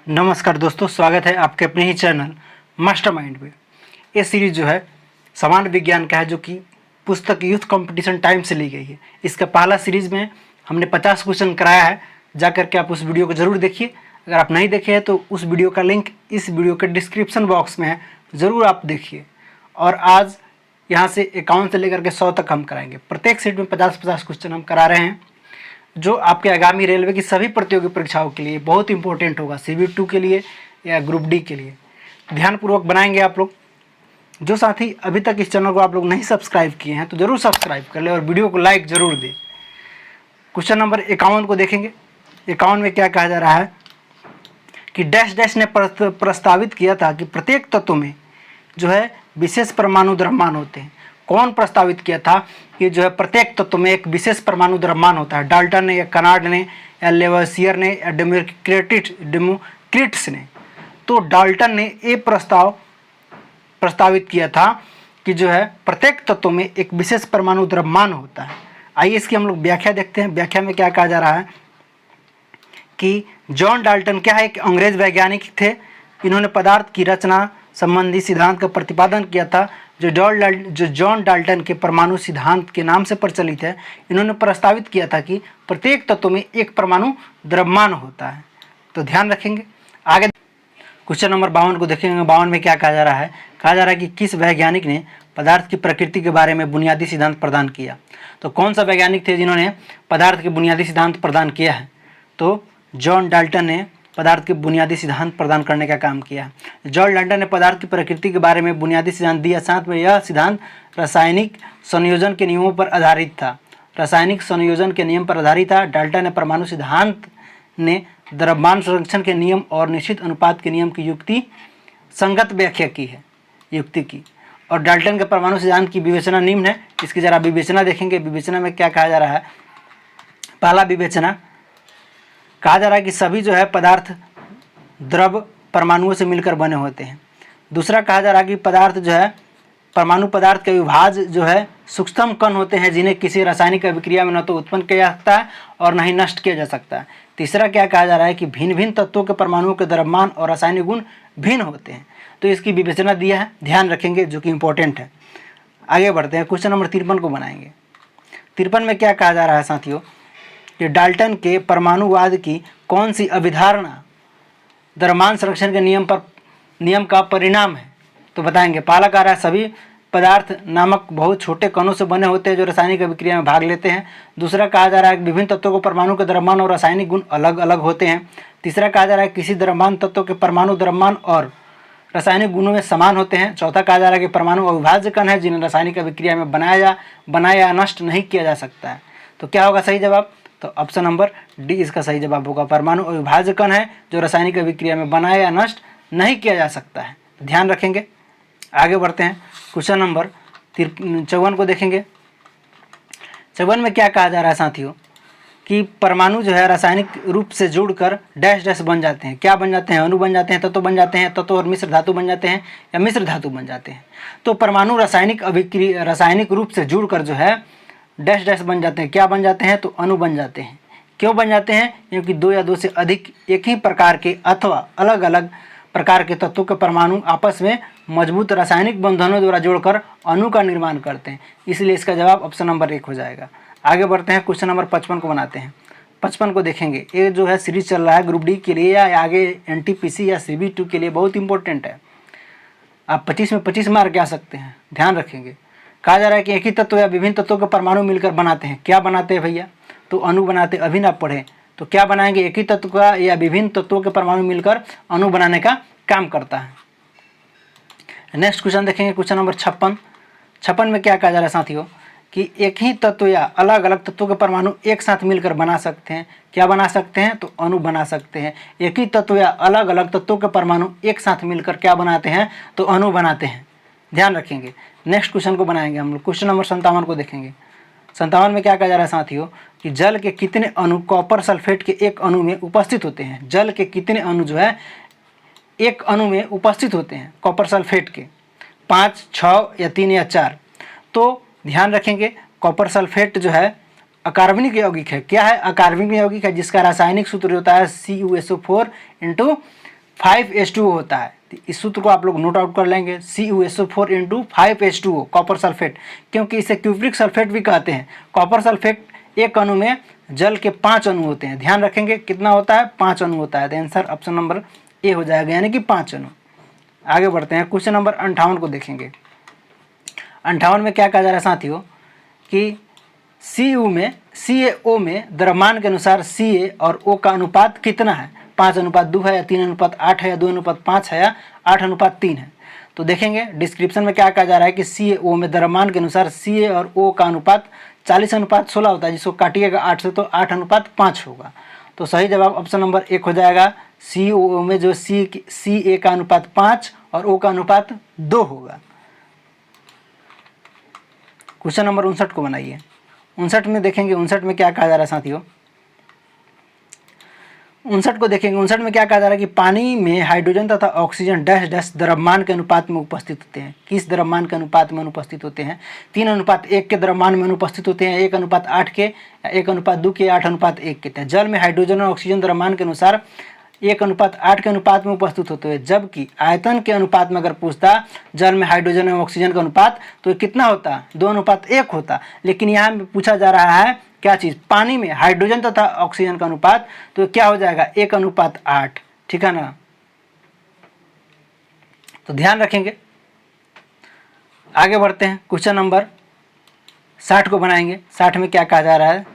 नमस्कार दोस्तों, स्वागत है आपके अपने ही चैनल मास्टरमाइंड में। ये सीरीज जो है सामान्य विज्ञान का है, जो कि पुस्तक यूथ कंपटीशन टाइम से ली गई है। इसका पहला सीरीज में हमने 50 क्वेश्चन कराया है। जा करके आप उस वीडियो को ज़रूर देखिए। अगर आप नहीं देखे हैं तो उस वीडियो का लिंक इस वीडियो के डिस्क्रिप्शन बॉक्स में है, ज़रूर आप देखिए। और आज यहाँ से 51 से लेकर के 100 तक हम कराएंगे। प्रत्येक सीट में 50-50 क्वेश्चन हम करा रहे हैं, जो आपके आगामी रेलवे की सभी प्रतियोगी परीक्षाओं के लिए बहुत इंपॉर्टेंट होगा। CB2 के लिए या ग्रुप डी के लिए ध्यानपूर्वक बनाएंगे आप लोग। जो साथी अभी तक इस चैनल को आप लोग नहीं सब्सक्राइब किए हैं तो ज़रूर सब्सक्राइब कर ले और वीडियो को लाइक ज़रूर दें। क्वेश्चन नंबर 51 को देखेंगे। 51 में क्या कहा जा रहा है कि डैश डैश ने प्रस्तावित किया था कि प्रत्येक तत्व में जो है विशेष परमाणु द्रव्यमान होते हैं। कौन प्रस्तावित किया था कि जो है प्रत्येक तत्व में एक विशेष परमाणु द्रव्यमान होता है? डाल्टन ने या कनार्ड ने या लेवसियर ने या डेमोक्रिट्स ने। तो डाल्टन ने ये प्रस्तावित किया था कि जो है प्रत्येक तत्व में एक विशेष परमाणु द्रव्यमान होता है। आइए इसकी हम लोग व्याख्या देखते हैं। व्याख्या में क्या कहा जा रहा है कि जॉन डाल्टन क्या है, एक अंग्रेज वैज्ञानिक थे। इन्होंने पदार्थ की रचना संबंधी सिद्धांत का प्रतिपादन किया था, जो जॉन डाल्टन के परमाणु सिद्धांत के नाम से प्रचलित है। इन्होंने प्रस्तावित किया था कि प्रत्येक तत्व में एक परमाणु द्रव्यमान होता है। तो ध्यान रखेंगे। आगे क्वेश्चन नंबर 52 को देखेंगे। 52 में क्या कहा जा रहा है? कहा जा रहा है कि किस वैज्ञानिक ने पदार्थ की प्रकृति के बारे में बुनियादी सिद्धांत प्रदान किया? तो कौन सा वैज्ञानिक थे जिन्होंने पदार्थ के बुनियादी सिद्धांत प्रदान किया है? तो जॉन डाल्टन ने पदार्थ के बुनियादी सिद्धांत प्रदान करने का काम किया। जॉन डाल्टन ने पदार्थ की प्रकृति के बारे में बुनियादी सिद्धांत दिया। साथ में यह सिद्धांत रासायनिक संयोजन के नियमों पर आधारित था। रासायनिक संयोजन के नियम पर आधारित था। डाल्टन ने परमाणु सिद्धांत ने द्रव्यमान संरक्षण के नियम और निश्चित अनुपात के नियम की युक्ति संगत व्याख्या की है, युक्ति की। और डाल्टन के परमाणु सिद्धांत की विवेचना निम्न है। इसकी जरा विवेचना देखेंगे। विवेचना में क्या कहा जा रहा है? पहला विवेचना कहा जा रहा है कि सभी जो है पदार्थ द्रव परमाणुओं से मिलकर बने होते हैं। दूसरा कहा जा रहा है कि पदार्थ जो है परमाणु पदार्थ के विभाज्य जो है सूक्ष्म कण होते हैं, जिन्हें किसी रासायनिक अभिक्रिया में न तो उत्पन्न किया जा सकता है और न ही नष्ट किया जा सकता है। तीसरा क्या कहा जा रहा है कि भिन्न भिन्न तत्वों के परमाणुओं के द्रव्यमान और रासायनिक गुण भिन्न होते हैं। तो इसकी विवेचना दिया है, ध्यान रखेंगे, जो कि इंपॉर्टेंट है। आगे बढ़ते हैं। क्वेश्चन नंबर 53 को बनाएंगे। 53 में क्या कहा जा रहा है साथियों कि डाल्टन के परमाणुवाद की कौन सी अभिधारणा द्रव्यमान संरक्षण के नियम का परिणाम है? तो बताएंगे। पहला कह रहा है सभी पदार्थ नामक बहुत छोटे कणों से बने होते हैं जो रासायनिक अभिक्रिया में भाग लेते हैं। दूसरा कहा जा रहा है कि विभिन्न तत्वों को परमाणु के द्रव्यमान और रासायनिक गुण अलग अलग होते हैं। तीसरा कहा जा रहा है कि किसी द्रव्यमान तत्व के परमाणु द्रव्यमान और रासायनिक गुणों में समान होते हैं। चौथा कहा जा रहा है कि परमाणु अविभाज्य कण है जिन्हें रासायनिक अभिक्रिया में बनाया या नष्ट नहीं किया जा सकता है। तो क्या होगा सही जवाब? तो ऑप्शन नंबर डी इसका सही जवाब होगा। परमाणु अविभाज्य कण है जो रासायनिक अभिक्रिया में बनाया या नष्ट नहीं किया जा सकता है। ध्यान रखेंगे। आगे बढ़ते हैं। क्वेश्चन नंबर 54 को देखेंगे। 54 में क्या कहा जा रहा है साथियों कि परमाणु जो है रासायनिक रूप से जुड़कर डैश डैश बन जाते हैं। क्या बन जाते हैं? अणु बन जाते हैं, तत्व बन जाते हैं, तत्व और मिश्र धातु बन जाते हैं या मिश्र धातु बन जाते हैं। तो परमाणु रासायनिक रूप से जुड़कर जो है डैश डैश बन जाते हैं। क्या बन जाते हैं? तो अणु बन जाते हैं। क्यों बन जाते हैं? क्योंकि दो या दो से अधिक एक ही प्रकार के अथवा अलग अलग प्रकार के तत्वों के परमाणु आपस में मजबूत रासायनिक बंधनों द्वारा जोड़कर अणु का निर्माण करते हैं। इसलिए इसका जवाब ऑप्शन नंबर 1 हो जाएगा। आगे बढ़ते हैं। क्वेश्चन नंबर 55 को बनाते हैं। 55 को देखेंगे। ये जो है सीरीज चल रहा है ग्रुप डी के लिए या आगे NTPC या CB2 के लिए बहुत इंपॉर्टेंट है। आप 25 में 25 मार्क आ सकते हैं, ध्यान रखेंगे। कहा जा रहा है कि एक ही तत्व या विभिन्न तत्वों के परमाणु मिलकर बनाते हैं। क्या बनाते हैं भैया? तो अणु बनाते। अभी ना पढ़ें तो क्या बनाएंगे? एक ही तत्व का या विभिन्न तत्वों के परमाणु मिलकर अणु बनाने का काम करता है। नेक्स्ट क्वेश्चन देखेंगे। क्वेश्चन नंबर 56 में क्या कहा जा रहा है साथियों कि एक ही तत्व या अलग अलग तत्वों के परमाणु एक साथ मिलकर बना सकते हैं। क्या बना सकते हैं? तो अणु बना सकते हैं। एक ही तत्व या अलग अलग तत्वों के परमाणु एक साथ मिलकर क्या बनाते हैं? तो अणु बनाते हैं। ध्यान रखेंगे। नेक्स्ट क्वेश्चन को बनाएंगे हम लोग। क्वेश्चन नंबर 57 को देखेंगे। 57 में क्या कहा जा रहा है साथियों कि जल के कितने अणु कॉपर सल्फेट के एक अणु में उपस्थित होते हैं? जल के कितने अणु जो है एक अणु में उपस्थित होते हैं कॉपर सल्फेट के? 5, 6 या 3 या 4? तो ध्यान रखेंगे। कॉपर सल्फेट जो है अकार्बनिक यौगिक है। क्या है? अकार्बनिक यौगिक है जिसका रासायनिक सूत्र होता है CuSO4 5H2O होता है। तो इस सूत्र को आप लोग नोट आउट कर लेंगे, CuSO4 into 5H2O copper sulphate, क्योंकि इसे क्यूप्रिक सल्फेट भी कहते हैं। कॉपर सल्फेट एक अणु में जल के 5 अणु होते हैं, ध्यान रखेंगे कितना होता है, 5 अणु होता है। तो आंसर ऑप्शन नंबर ए हो जाएगा, यानी कि 5 अणु। आगे बढ़ते हैं, क्वेश्चन नंबर 58 को देखेंगे। 58 में क्या कहा जा रहा है साथियों कि CaO में द्रव्यमान के अनुसार Ca और O का अनुपात कितना है, 5:2 है या 3:8 है या 2:5 है या 8:3 है। तो देखेंगे डिस्क्रिप्शन में क्या कहा जा रहा है कि CaO में द्रव्यमान के अनुसार Ca और O का अनुपात 40:16 होता है, जिसको काटिएगा 8 से तो 8:5 होगा। तो सही जवाब ऑप्शन नंबर 1 हो जाएगा। CaO में जो Ca का अनुपात 5 और O का अनुपात 2 होगा। क्वेश्चन नंबर 59 को बनाइए। 59 में देखेंगे, 59 में क्या कहा जा रहा है साथियों, 59 को देखेंगे। 59 में क्या कहा जा रहा है कि पानी में हाइड्रोजन तथा ऑक्सीजन डैश डैश द्रव्यमान के अनुपात में उपस्थित होते हैं। किस द्रव्यमान के अनुपात में अनुपस्थित होते हैं, 3:1 के द्रव्यमान में अनुपस्थित होते हैं, 1:8 के, 1:2 के, 8:1 के। जल में हाइड्रोजन और ऑक्सीजन द्रव्यमान के अनुसार 1:8 के अनुपात में उपस्थित होते हैं, जबकि आयतन के अनुपात में अगर पूछता जल में हाइड्रोजन और ऑक्सीजन का अनुपात तो कितना होता, 2:1 होता। लेकिन यहाँ पूछा जा रहा है क्या चीज़, पानी में हाइड्रोजन तथा ऑक्सीजन का अनुपात, तो क्या हो जाएगा 1:8, ठीक है ना। तो ध्यान रखेंगे। आगे बढ़ते हैं, क्वेश्चन नंबर 60 को बनाएंगे। 60 में क्या कहा जा रहा है,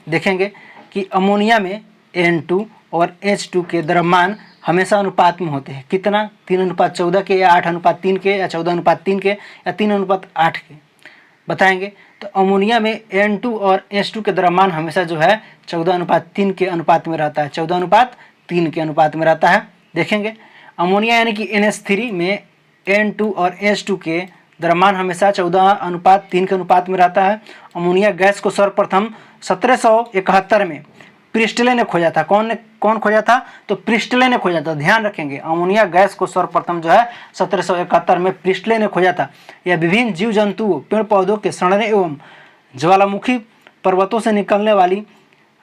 देखेंगे कि अमोनिया में N2 और H2 के द्रव्यमान हमेशा अनुपात में होते हैं, कितना, 3:14 के या 8:3 के या 14:3 के या 3:8 के, बताएंगे। तो अमोनिया में N2 और H2 के द्रव्यमान हमेशा जो है 14:3 के अनुपात में रहता है, 14:3 के अनुपात में रहता है। देखेंगे अमोनिया यानी कि NH3 में N2 और H2 के द्रव्यमान हमेशा 14:3 के अनुपात में रहता है। अमोनिया गैस को सर्वप्रथम 1771 में प्रिस्टले ने खोजा था। कौन खोजा था, तो प्रिस्टले ने खोजा था। ध्यान रखेंगे, अमोनिया गैस को सर्वप्रथम जो है 1771 में प्रिस्टले ने खोजा था। यह विभिन्न जीव जंतुओं, पेड़ पौधों के सड़ने एवं ज्वालामुखी पर्वतों से निकलने वाली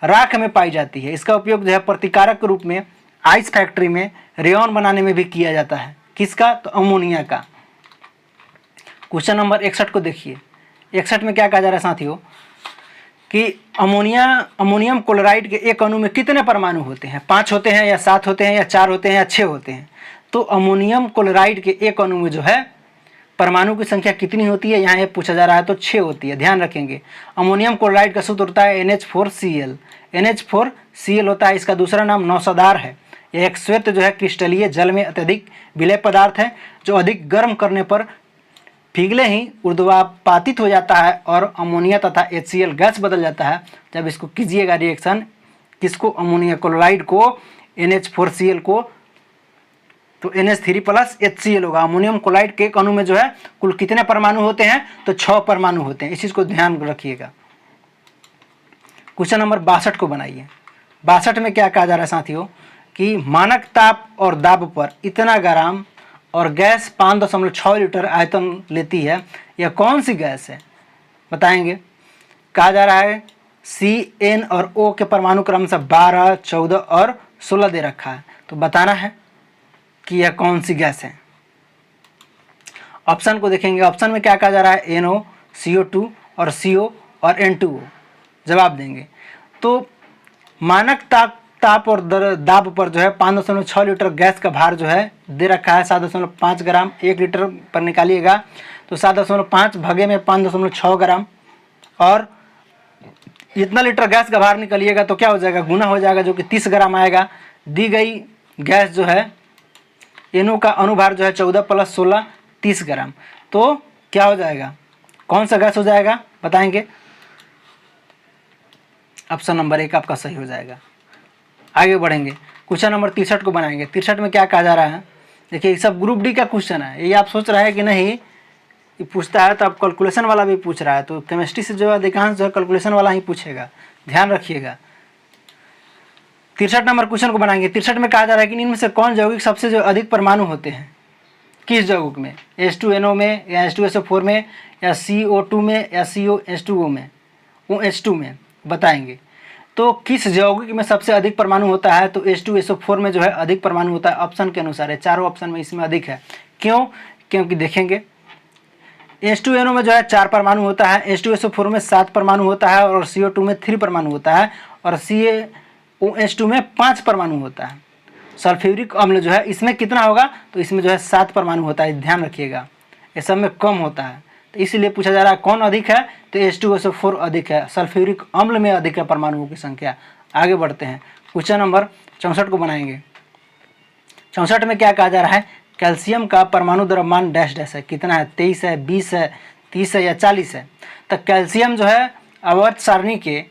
राख में पाई जाती है। इसका उपयोग जो है प्रतिकारक के रूप में आइस फैक्ट्री में रेयन बनाने में भी किया जाता है। किसका, तो अमोनिया का। क्वेश्चन नंबर 61 को देखिए। 61 में क्या कहा जा रहा है साथियों कि अमोनियम क्लोराइड के एक अणु में कितने परमाणु होते हैं, 5 होते हैं या 7 होते हैं या 4 होते हैं या 6 होते हैं। तो अमोनियम क्लोराइड के एक अणु में जो है परमाणु की संख्या कितनी होती है, यहाँ ये पूछा जा रहा है, तो 6 होती है। ध्यान रखेंगे, अमोनियम क्लोराइड का सूत्र होता है NH4Cl। NH4Cl होता है, इसका दूसरा नाम नौसदार है। यह एक श्वेत जो है क्रिस्टलीय जल में अत्यधिक विलेय पदार्थ है, जो अधिक गर्म करने पर पिघले ही ऊर्ध्वापातित हो जाता है और अमोनिया तथा HCl गैस बदल जाता है। जब इसको कीजिएगा रिएक्शन, किसको, अमोनिया क्लोराइड को NH4Cl को, तो NH3+ HCl होगा। अमोनियम क्लोराइड के एक अणु में जो है कुल कितने परमाणु होते हैं, तो 6 परमाणु होते हैं। इस चीज़ को ध्यान रखिएगा। क्वेश्चन नंबर 62 को बनाइए। 62 में क्या कहा जा रहा है साथियों कि मानक ताप और दाब पर इतना ग्राम और गैस 5.6 लीटर आयतन लेती है, यह कौन सी गैस है, बताएंगे। कहा जा रहा है C, N और O के परमाणु क्रम से 12, 14 और 16 दे रखा है। तो बताना है कि यह कौन सी गैस है। ऑप्शन को देखेंगे। ऑप्शन में क्या कहा जा रहा है, NO, CO2 और CO और N2O। जवाब देंगे तो मानक ताप और दाब पर जो है 5.6 लीटर गैस का भार जो है दे रखा है 7.5 ग्राम। 1 लीटर पर निकालिएगा तो 7.5 भागे में 5.6 ग्राम, और इतना लीटर गैस का भार निकालिएगा तो क्या हो जाएगा, गुना हो जाएगा, जो कि 30 ग्राम आएगा। दी गई गैस जो है NO का अनुभार जो है 14 + 16 30 ग्राम। तो क्या हो जाएगा, कौन सा गैस हो जाएगा, बताएंगे। ऑप्शन नंबर 1 आपका सही हो जाएगा। आगे बढ़ेंगे, क्वेश्चन नंबर 63 को बनाएंगे। 63 में क्या कहा जा रहा है, देखिए ये सब ग्रुप डी का क्वेश्चन है। ये आप सोच रहे हैं कि नहीं ये पूछता है तो अब कैलकुलेशन वाला भी पूछ रहा है, तो केमिस्ट्री से जो अधिकांश जो है कैलकुलेशन वाला ही पूछेगा, ध्यान रखिएगा। 63 नंबर क्वेश्चन को बनाएंगे। 63 में कहा जा रहा है कि इनमें से कौन यौगिक सबसे जो अधिक परमाणु होते हैं, किस यौगिक में, H2NO में या H2SO4 में या CO2 में या COH2O में, OH2 में, बताएंगे। तो किस यौगिक में सबसे अधिक परमाणु होता है? तो H2SO4 में जो है अधिक परमाणु होता है, ऑप्शन के अनुसार है, चारों ऑप्शन में इसमें अधिक है। क्यों? क्योंकि देखेंगे H2NO में जो है 4 परमाणु होता है, H2SO4 में 7 परमाणु होता है और CO2 में 3 परमाणु होता है और CaOH2 में 5 परमाणु होता है। सल्फ्यूरिक अम्ल जो है इसमें कितना होगा? तो इसमें जो है 7 परमाणु होता है, ध्यान रखिएगा, ये सब में कम होता है। तो इसलिए पूछा जा रहा है कौन अधिक है? तो H2SO4 अधिक है, सल्फ्यूरिक अम्ल में अधिक है परमाणुओं की संख्या। आगे बढ़ते हैं, क्वेश्चन नंबर 64 को बनाएंगे। 64 में क्या कहा जा रहा है? कैल्शियम का परमाणु द्रव्यमान डैश डैश है, कितना है? 23 है, 20 है, 30 है या 40 है? तो कैल्शियम जो है अवरोध सारणी के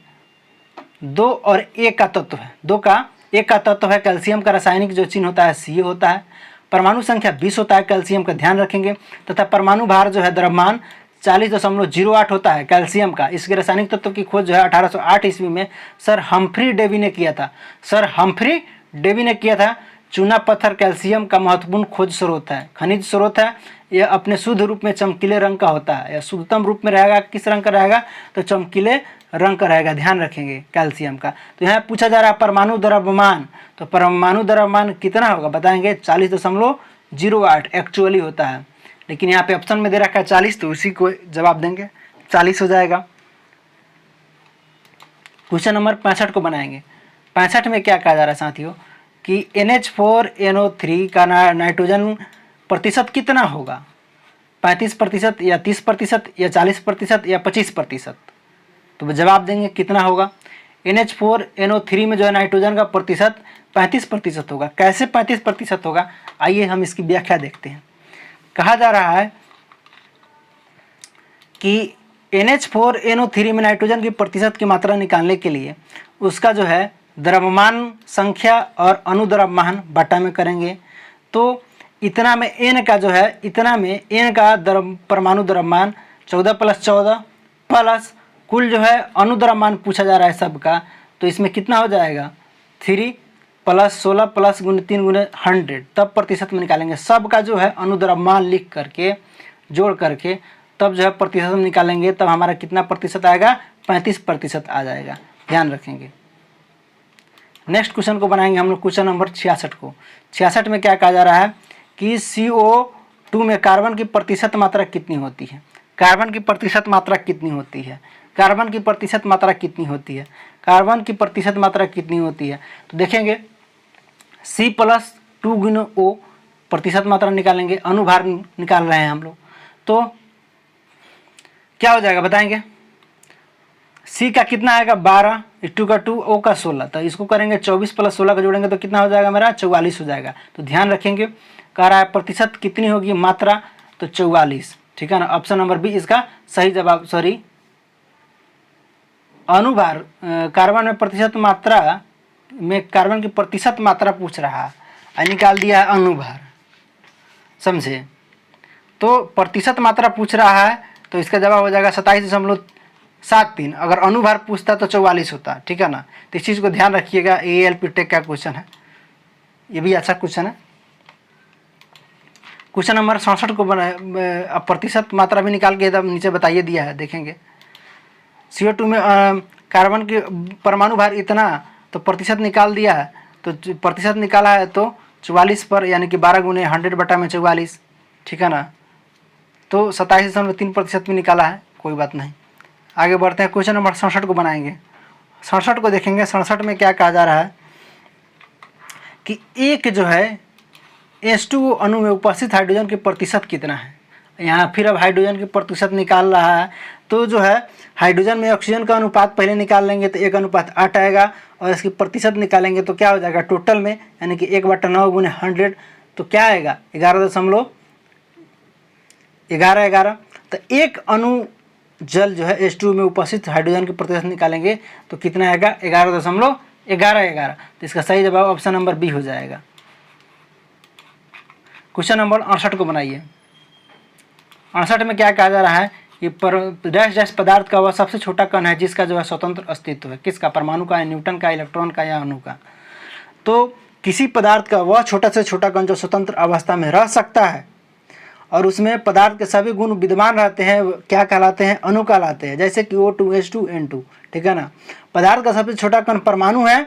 2 और 1 का तत्व है, 2 का 1 का तत्व है। कैल्शियम का रासायनिक जो चिन्ह होता है Ca होता है। परमाणु संख्या 20 होता है कैल्शियम का, ध्यान रखेंगे। तथा परमाणु भार जो है द्रव्यमान 40.08 होता है कैल्शियम का। इसके रासायनिक तत्व की खोज जो है 1808 ईस्वी में सर हम्फ्री डेवी ने किया था। सर हम्फ्री डेवी ने किया था। चूना पत्थर कैल्शियम का महत्वपूर्ण खोज स्रोत है, खनिज स्रोत है। यह अपने शुद्ध रूप में चमकीले रंग का होता है। यह शुद्धतम रूप में रहेगा, किस रंग का रहेगा? तो चमकीले रंग का रहेगा, ध्यान रखेंगे कैल्शियम का। तो यहाँ पूछा जा रहा है परमाणु द्रव्यमान, तो परमाणु द्रव्यमान कितना होगा बताएंगे? 40.08 एक्चुअली होता है, लेकिन यहाँ पे ऑप्शन में दे रखा है 40, तो उसी को जवाब देंगे, 40 हो जाएगा। क्वेश्चन नंबर 65 को बनाएंगे। 65 में क्या कहा जा रहा है साथियों कि NH4NO3 का नाइट्रोजन प्रतिशत कितना होगा? 35% या 30% या 40% या 25%? तो जवाब देंगे कितना होगा? NH4NO3 में जो है नाइट्रोजन का प्रतिशत 35% होगा। कैसे 35% होगा? आइए हम इसकी व्याख्या देखते हैं। कहा जा रहा है कि NH4NO3 में नाइट्रोजन की प्रतिशत की मात्रा निकालने के लिए उसका जो है द्रव्यमान संख्या और अनुद्रव्यमान बटा में करेंगे। तो इतना में N का जो है, इतना में N का परमाणु द्रव्यमान 14 + 14 प्लस कुल जो है अनुद्रव्यमान पूछा जा रहा है सबका, तो इसमें कितना हो जाएगा? 3 + 16 + 3 × 100, तब प्रतिशत में निकालेंगे। सबका जो है अनुद्रव्यमान लिख करके जोड़ करके तब जो है प्रतिशत में निकालेंगे, तब हमारा कितना प्रतिशत आएगा? 35% आ जाएगा, ध्यान रखेंगे। नेक्स्ट क्वेश्चन को बनाएंगे हम लोग, क्वेश्चन नंबर 66 को। 66 में क्या कहा जा रहा है कि CO2 में कार्बन की प्रतिशत मात्रा कितनी होती है? कार्बन की प्रतिशत मात्रा कितनी होती है? कार्बन की प्रतिशत मात्रा कितनी होती है? कार्बन की प्रतिशत मात्रा कितनी होती है? तो देखेंगे C + 2 × O प्रतिशत मात्रा निकालेंगे, अनुभार निकाल रहे हैं हम लोग, तो क्या हो जाएगा बताएंगे? C का कितना आएगा? 12, 2 का 2, O का 16, तो इसको करेंगे 24 + 16 का जोड़ेंगे तो कितना हो जाएगा मेरा? 44 हो जाएगा। तो ध्यान रखेंगे, कह रहा है प्रतिशत कितनी होगी? मात्रा, तो 44, ठीक है ना। ऑप्शन नंबर बी इसका सही जवाब, सॉरी अनुभार कार्बन में प्रतिशत मात्रा में कार्बन की प्रतिशत मात्रा पूछ रहा है, निकाल दिया है अनुभार, समझे? तो प्रतिशत मात्रा पूछ रहा है तो इसका जवाब हो जाएगा 27.73। अगर अनुभार पूछता तो 44 होता, ठीक है ना। तो इस चीज़ को ध्यान रखिएगा, ALP टेक का क्वेश्चन है, ये भी अच्छा क्वेश्चन है। क्वेश्चन नंबर 67 को अब प्रतिशत मात्रा भी निकाल के एकदम नीचे बताइए दिया है, देखेंगे। CO2 में कार्बन के परमाणु भार इतना, तो प्रतिशत निकाल दिया है, तो प्रतिशत निकाला है तो 44 पर, यानी कि 12 × 100 बटा में 44, ठीक है ना। तो 27.3% भी निकाला है, कोई बात नहीं। आगे बढ़ते हैं, क्वेश्चन नंबर 67 को बनाएंगे। 67 को देखेंगे। 67 में क्या कहा जा रहा है कि एक जो है H2O अणु में उपस्थित हाइड्रोजन की प्रतिशत कितना है? यहाँ फिर अब हाइड्रोजन की प्रतिशत निकाल रहा है, तो जो है हाइड्रोजन में ऑक्सीजन का अनुपात पहले निकाल लेंगे तो 1:8 आएगा, और इसकी प्रतिशत निकालेंगे तो क्या हो जाएगा टोटल में, यानी कि 1/9 × 100, तो क्या आएगा 11.11। तो एक अणु जल जो है H2O में उपस्थित हाइड्रोजन की प्रतिशत निकालेंगे तो कितना आएगा? 11.11। तो इसका सही जवाब ऑप्शन नंबर बी हो जाएगा। क्वेश्चन नंबर 68 को बनाइए। 68 में क्या कहा जा रहा है कि डैश डैश पदार्थ का वह सबसे छोटा कण है जिसका जो है स्वतंत्र अस्तित्व है। किसका? परमाणु का, न्यूटन का, इलेक्ट्रॉन का या अणु का? तो किसी पदार्थ का वह छोटा से छोटा कण जो स्वतंत्र अवस्था में रह सकता है और उसमें पदार्थ के सभी गुण विद्यमान रहते हैं, क्या कहलाते हैं? अणु कहलाते हैं। जैसे कि O2H2N2, ठीक है ना। पदार्थ का सबसे छोटा कण परमाणु है,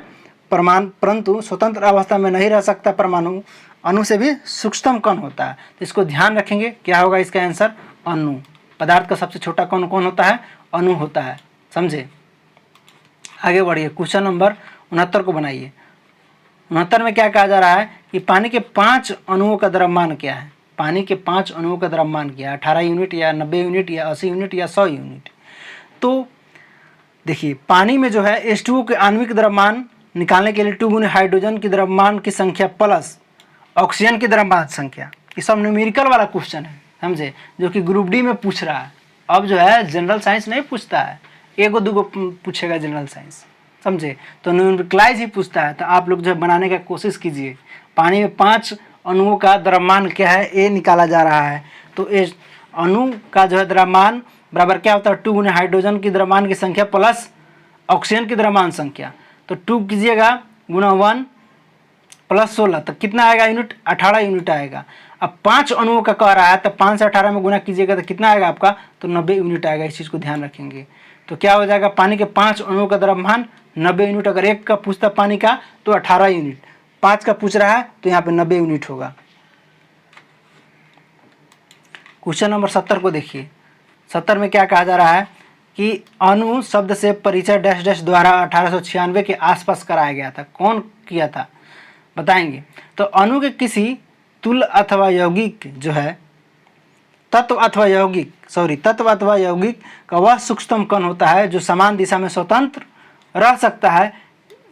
परंतु स्वतंत्र अवस्था में नहीं रह सकता परमाणु, अणु से भी सूक्ष्मतम कण होता है। तो इसको ध्यान रखेंगे, क्या होगा इसका आंसर? अणु। पदार्थ का सबसे छोटा कण कौन होता है? अणु होता है, समझे। आगे बढ़िए, क्वेश्चन नंबर 69 को बनाइए। 69 में क्या कहा जा रहा है कि पानी के 5 अणुओं का द्रव्यमान क्या है? पानी के 5 अणुओं का द्रव्यमान क्या है? 18 यूनिट या 90 यूनिट या 80 यूनिट या 100 यूनिट? तो देखिए, पानी में जो है H2O के आणविक द्रव्यमान निकालने के लिए 2 गुने हाइड्रोजन की द्रव्यमान की संख्या प्लस ऑक्सीजन की द्रव्यमान संख्या, ये सब न्यूमेरिकल वाला क्वेश्चन है, समझे, जो कि ग्रुप डी में पूछ रहा है। अब जो है जनरल साइंस नहीं पूछता है, एगो दूगो पूछेगा जनरल साइंस, समझे, तो न्यूमेरिकलाइज ही पूछता है। तो आप लोग जो है बनाने का कोशिश कीजिए। पानी में 5 अणुओं का द्रव्यमान क्या है, ये निकाला जा रहा है। तो ये अणु का जो है द्रव्यमान बराबर क्या होता है? 2 गुने हाइड्रोजन की द्रव्यमान की संख्या प्लस ऑक्सीजन की द्रव्यमान संख्या। तो 2 कीजिएगा गुना 1 प्लस 16, तो कितना आएगा यूनिट? 18 यूनिट आएगा। अब 5 अणुओं का कह रहा है, तो 5 से 18 में गुना कीजिएगा तो कितना आएगा आपका? तो 90 यूनिट आएगा। इस चीज़ को ध्यान रखेंगे। तो क्या हो जाएगा? पानी के 5 अणुओं का द्रव्यमान 90 यूनिट। अगर 1 का पूछता पानी का तो 18 यूनिट, 5 का पूछ रहा है तो यहाँ पे 90 यूनिट होगा। क्वेश्चन नंबर 70 को देखिए। 70 में क्या कहा जा रहा है कि अणु शब्द से परिचय डैश डैश द्वारा 1896 के आसपास कराया गया था। कौन किया था बताएंगे। तो अणु के किसी तुल्य अथवा यौगिक जो है तत्व अथवा यौगिक का वह सूक्ष्मतम कण होता है जो समान दिशा में स्वतंत्र रह सकता है।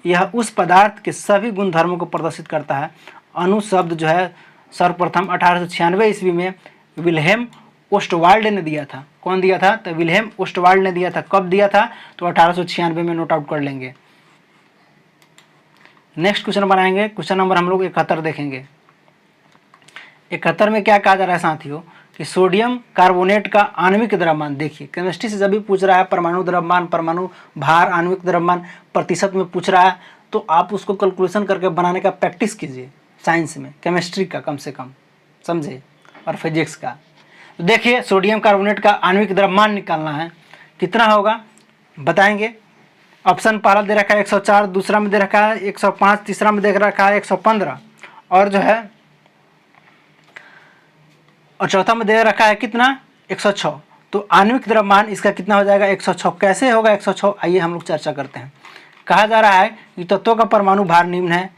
यह उस पदार्थ के सभी गुणधर्मों को प्रदर्शित करता है। अणु शब्द जो है सर्वप्रथम 1896 ईस्वी में विल्हेम ओस्टवाल्ड ने दिया था। कौन दिया था? तो विल्हेम ओस्टवाल्ड ने दिया था। कब दिया था? तो 1896 में, नोट आउट कर लेंगे। नेक्स्ट क्वेश्चन बनाएंगे। क्वेश्चन नंबर हम लोग 71 देखेंगे। 71 में क्या कहा जा रहा है साथियों कि सोडियम कार्बोनेट का आणविक द्रव्यमान। देखिए, केमिस्ट्री से जब भी पूछ रहा है परमाणु द्रव्यमान, परमाणु भार, आणविक द्रव्यमान प्रतिशत में पूछ रहा है, तो आप उसको कैलकुलेशन करके बनाने का प्रैक्टिस कीजिए। साइंस में, केमिस्ट्री का कम से कम, समझे, और फिजिक्स का। तो देखिए, सोडियम कार्बोनेट का आणविक द्रव्यमान निकालना है, कितना होगा बताएंगे। ऑप्शन पहला दे रखा है 104, दूसरा में दे रखा है 105, तीसरा में दे रखा है 115, और जो है और चौथा में दे रखा है कितना? 106। तो आणविक द्रव्यमान इसका कितना हो जाएगा? 106। कैसे होगा 106? आइए हम लोग चर्चा करते हैं। कहा जा रहा है कि तत्वों का परमाणु भार निम्न है।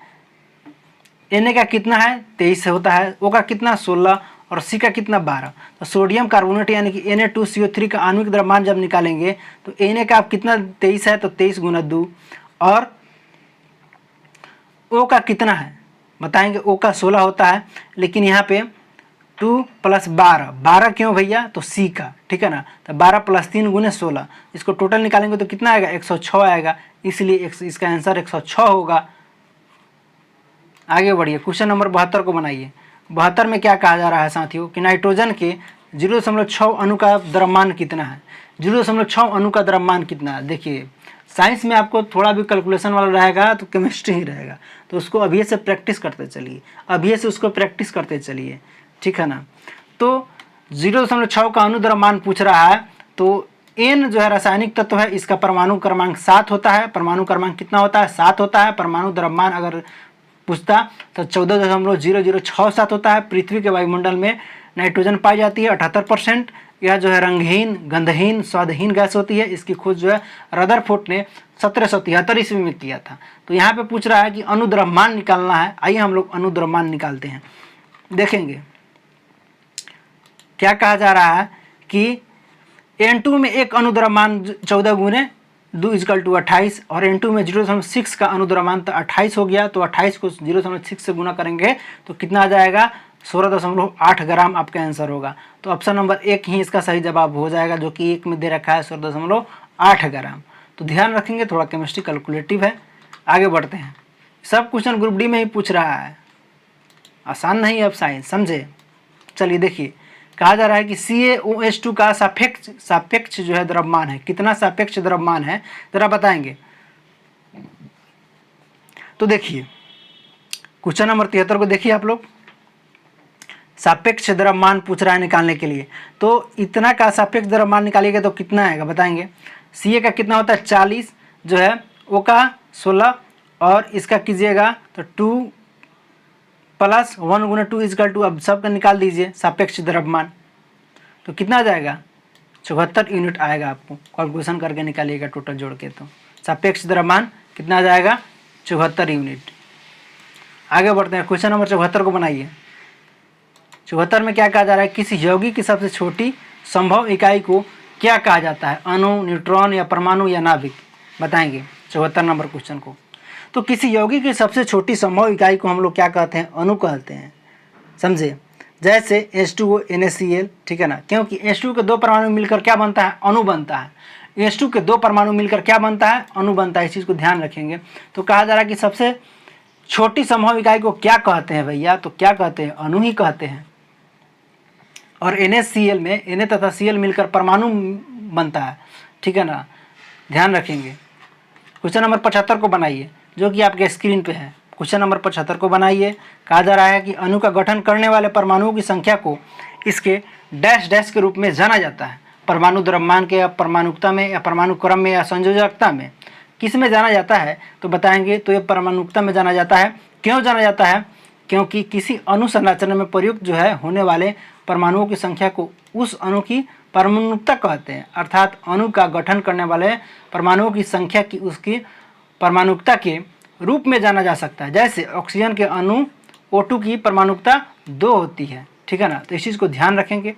Na का कितना है? 23 होता है। O का कितना? 16, और C का कितना? 12। तो सोडियम कार्बोनेट यानी कि Na2CO3 का आणविक द्रव्यमान जब निकालेंगे तो Na का आप कितना? 23 है, तो 23 गुना 2, और O का कितना है बताएंगे। O का 16 होता है, लेकिन यहाँ पे 2 + 12, 12 क्यों भैया? तो C का, ठीक है ना। तो 12 + 3 गुने 16, इसको टोटल निकालेंगे तो कितना आएगा? 106 आएगा। इसलिए इसका आंसर 106 होगा। आगे बढ़िए, क्वेश्चन नंबर 72 को बनाइए। 72 में क्या कहा जा रहा है साथियों कि नाइट्रोजन के 0.6 अणु का द्रव्यमान कितना है? 0.6 अणु का द्रव्यमान कितना है? देखिए, साइंस में आपको थोड़ा भी कैलकुलेशन वाला रहेगा तो केमिस्ट्री ही रहेगा, तो उसको अभी से प्रैक्टिस करते चलिए, अभी से उसको प्रैक्टिस करते चलिए, ठीक है ना। तो 0.6 का अणु द्रव्यमान पूछ रहा है। तो N जो है रासायनिक तत्व है, इसका परमाणु क्रमांक 7 होता है। परमाणु क्रमांक कितना होता है? 7 होता है। परमाणु द्रव्यमान अगर पूछता तो 14.0067 होता है। पृथ्वी के वायुमंडल में नाइट्रोजन पाई जाती है 78%। यह जो है रंगहीन, गंधहीन, स्वादहीन गैस होती है। इसकी खोज जो है रदरफोर्ड ने 1773 ईस्वी में किया था। तो यहाँ पे पूछ रहा है कि अणु द्रव्यमान निकालना है। आइए हम लोग अणु द्रव्यमान निकालते हैं। देखेंगे क्या कहा जा रहा है कि N2 में एक अणु द्रव्यमान 14 गुने 2 = 28, और N2 में 0.6 का अणु द्रव्यमान तो 28 हो गया। तो 28 को 0.6 से गुना करेंगे तो कितना आ जाएगा? 16.8 ग्राम आपका आंसर होगा। तो ऑप्शन नंबर 1 ही इसका सही जवाब हो जाएगा, जो कि 1 में दे रखा है 16.8 ग्राम। तो ध्यान रखेंगे, थोड़ा केमिस्ट्री कैलकुलेटिव है। आगे बढ़ते हैं। सब क्वेश्चन ग्रुप डी में ही पूछ रहा है, आसान नहीं है अब साइंस, समझे। चलिए देखिए, कहा जा रहा है कि CaOH2 का सापेक्ष जो है द्रव्यमान है। कितना सापेक्ष द्रव्यमान है जरा बताएंगे। तो देखिए क्वेश्चन नंबर 73 को देखिए आप लोग। सापेक्ष द्रव्यमान पूछ रहा है निकालने के लिए। तो इतना का सापेक्ष द्रव्यमान निकालिएगा तो कितना आएगा बताएंगे। सी का कितना होता है 40 जो है, ओ का 16 और इसका कीजिएगा तो 2 + 1 × 2 = 2। अब सबका निकाल दीजिए सापेक्ष द्रव्यमान, तो कितना आ जाएगा 74 यूनिट आएगा। आपको कैलकुलेशन करके निकालिएगा टोटल जोड़ के, तो सापेक्ष द्रव्यमान कितना आ जाएगा 74 यूनिट। आगे बढ़ते हैं, क्वेश्चन नंबर 74 को बनाइए। 74 में क्या कहा जा रहा है, किसी यौगिक की सबसे छोटी संभव इकाई को क्या कहा जाता है, अणु, न्यूट्रॉन या परमाणु या नाभिक, बताएंगे 74 नंबर क्वेश्चन को। तो किसी यौगिक की सबसे छोटी संभव इकाई को हम लोग क्या कहते हैं, अणु कहते हैं, समझे। जैसे H2O NaCl, ठीक है ना, क्योंकि H2 के 2 परमाणु मिलकर क्या बनता है, अणु बनता है। H2 के 2 परमाणु मिलकर क्या बनता है, अणु बनता है। इस चीज़ को ध्यान रखेंगे। तो कहा जा रहा है कि सबसे छोटी संभव इकाई को क्या कहते हैं भैया, तो क्या कहते हैं, अणु ही कहते हैं। और NaCl में Na तथा Cl मिलकर परमाणु बनता है, ठीक है ना, ध्यान रखेंगे। क्वेश्चन नंबर 75 को बनाइए, जो कि आपके स्क्रीन पे है। क्वेश्चन नंबर 75 को बनाइए। कहा जा रहा है कि अणु का गठन करने वाले परमाणुओं की संख्या को इसके डैश डैश के रूप में जाना जाता है। परमाणु द्रव्यमान के या परमाणुकता में या परमाणु क्रम में या संयोजकता में, किस में जाना जाता है, तो बताएंगे। तो ये परमाणुकता में जाना जाता है। क्यों जाना जाता है, क्योंकि किसी अणु संरचना में प्रयुक्त जो है होने वाले परमाणुओं की संख्या को उस अणु की परमाणुकता कहते हैं। अर्थात अणु का गठन करने वाले परमाणुओं की संख्या की उसकी परमाणुकता के रूप में जाना जा सकता है। जैसे ऑक्सीजन के अणु O2 की परमाणुकता 2 होती है, ठीक है ना। तो इस चीज़ को ध्यान रखेंगे।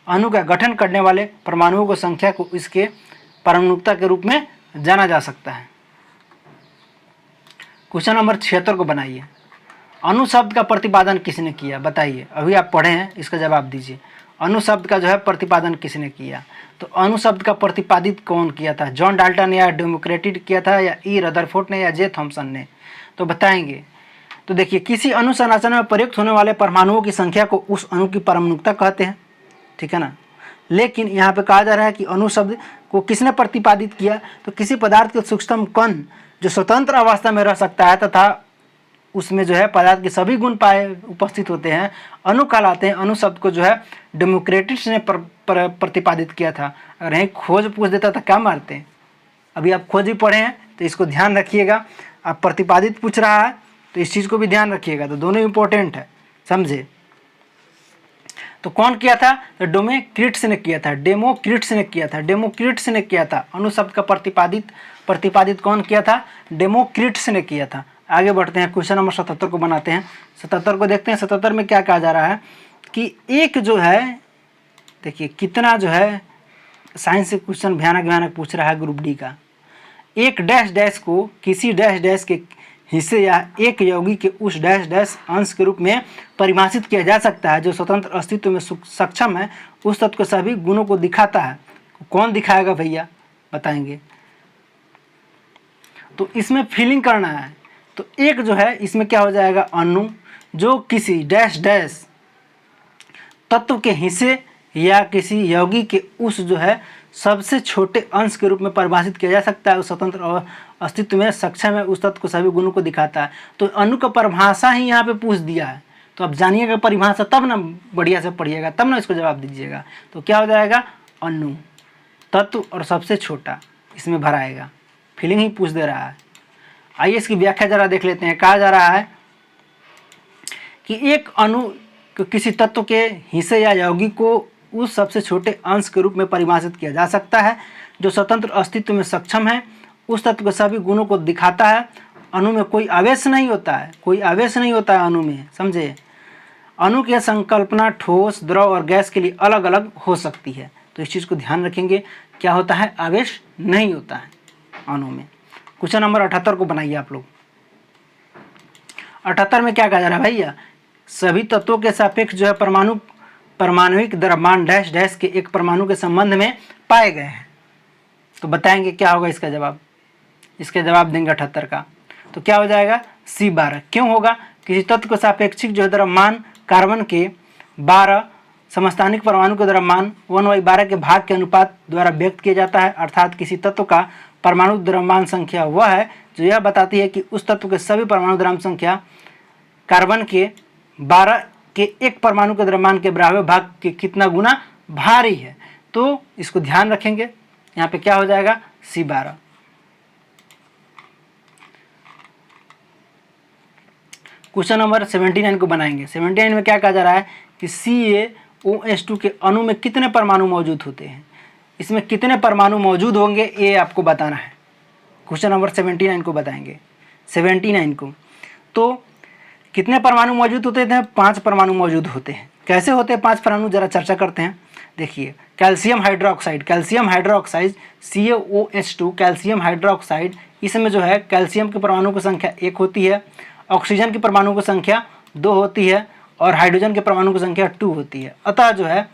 अणु का गठन करने वाले परमाणुओं की संख्या को इसके परमाणुकता के रूप में जाना जा सकता है। क्वेश्चन नंबर 76 को बनाइए। अणु शब्द का प्रतिपादन किसने किया, बताइए। अभी आप पढ़े हैं, इसका जवाब दीजिए। अणु शब्द का जो है प्रतिपादन किसने किया, तो अणु शब्द का प्रतिपादित कौन किया था, जॉन डाल्टन या डेमोक्रेटिक किया था, या ई रदरफोर्ड ने, या जे थॉमसन ने, तो बताएंगे। तो देखिए, किसी अणु संरचना में प्रयुक्त होने वाले परमाणुओं की संख्या को उस अणु की परमाणुकता कहते हैं, ठीक है ना। लेकिन यहाँ पे कहा जा रहा है कि अणु शब्द को किसने प्रतिपादित किया, तो किसी पदार्थ के सूक्ष्म कण जो स्वतंत्र अवस्था में रह सकता है तथा उसमें जो है पदार्थ के सभी गुण पाए उपस्थित होते हैं, अणु कहलाते हैं। अणु शब्द को जो है डेमोक्रेटिस ने प्रतिपादित किया था। अगर यहीं खोज पूछ देता था क्या मारते हैं। अभी आप खोज ही पढ़े हैं, तो इसको ध्यान रखिएगा। आप प्रतिपादित पूछ रहा है तो इस चीज़ को भी ध्यान रखिएगा। तो दोनों इंपॉर्टेंट है, समझे। तो कौन किया था, तो डेमोक्रिटस ने किया था। डेमोक्रिटस ने किया था। डेमोक्रिटस ने किया था। अणु शब्द का प्रतिपादित कौन किया था, डेमोक्रिटस ने किया था। आगे बढ़ते हैं, क्वेश्चन नंबर 77 को बनाते हैं। 77 को देखते हैं। 77 में क्या कहा जा रहा है कि एक जो है, देखिए कितना जो है साइंस से क्वेश्चन भयानक भयानक पूछ रहा है ग्रुप डी का। एक डैश डैश को किसी डैश डैश के हिस्से या एक यौगिक के उस डैश डैश अंश के रूप में परिभाषित किया जा सकता है जो स्वतंत्र अस्तित्व में सक्षम है, उस तत्व के सभी गुणों को दिखाता है। कौन दिखाएगा भैया, बताएंगे। तो इसमें फीलिंग करना है। तो एक जो है इसमें क्या हो जाएगा, अणु जो किसी डैश डैश तत्व के हिस्से या किसी यौगिक के उस जो है सबसे छोटे अंश के रूप में परिभाषित किया जा सकता है, उस स्वतंत्र अस्तित्व में सक्षम है, उस तत्व को सभी गुणों को दिखाता है। तो अणु का परिभाषा ही यहाँ पे पूछ दिया है। तो अब जानिएगा परिभाषा, तब ना बढ़िया से पढ़िएगा, तब ना इसको जवाब दीजिएगा। तो क्या हो जाएगा, अणु तत्व और सबसे छोटा इसमें भराएगा। फीलिंग ही पूछ दे रहा है। आइए इसकी व्याख्या जरा देख लेते हैं। कहा जा रहा है कि एक अणु को किसी तत्व के हिस्से या यौगिक को उस सबसे छोटे अंश के रूप में परिभाषित किया जा सकता है जो स्वतंत्र अस्तित्व में सक्षम है, उस तत्व के सभी गुणों को दिखाता है। अणु में कोई आवेश नहीं होता है, कोई आवेश नहीं होता है अणु में, समझे। अणु की संकल्पना ठोस, द्रव और गैस के लिए अलग अलग हो सकती है। तो इस चीज़ को ध्यान रखेंगे, क्या होता है, आवेश नहीं होता है अणु में। क्वेश्चन नंबर 78 को बनाइए आप लोग। 78 में क्या कहा जा रहा है भैया, सभी तत्वों के सापेक्ष जो है परमाणुविक द्रव्यमान डैश डैश के एक परमाणु के संबंध में पाए गए हैं। तो बताएंगे क्या होगा इसका जवाब। इसके जवाब देंगे 78 का। तो क्या हो जाएगा, C12। क्यों होगा, किसी तत्व को सापेक्षिक जो द्रव्यमान कार्बन के 12 समस्थानिक परमाणु के द्रव्यमान 1/12 के भाग के अनुपात द्वारा व्यक्त किया जाता है। अर्थात किसी तत्व का परमाणु द्रव्यमान संख्या वह है जो यह बताती है कि उस तत्व के सभी परमाणु द्रव्यमान संख्या कार्बन के 12 के एक परमाणु के द्रव्यमान के बराबर भाग के कितना गुना भारी है। तो इसको ध्यान रखेंगे, यहाँ पे क्या हो जाएगा C12। क्वेश्चन नंबर 79 को बनाएंगे। 79 में क्या कहा जा रहा है कि CaOH2 के अणु में कितने परमाणु मौजूद होते हैं, इसमें कितने परमाणु मौजूद होंगे ये आपको बताना है। क्वेश्चन नंबर 79 को बताएंगे। 79 को तो कितने परमाणु मौजूद होते हैं, 5 परमाणु मौजूद होते हैं। कैसे होते हैं 5 परमाणु, जरा चर्चा करते हैं। देखिए calcium hydroxide CaOH2 calcium hydroxide, इसमें जो है कैल्शियम के परमाणु की संख्या 1 होती है, ऑक्सीजन की परमाणु की संख्या 2 होती है और हाइड्रोजन के परमाणु की संख्या 2 होती है। अतः जो है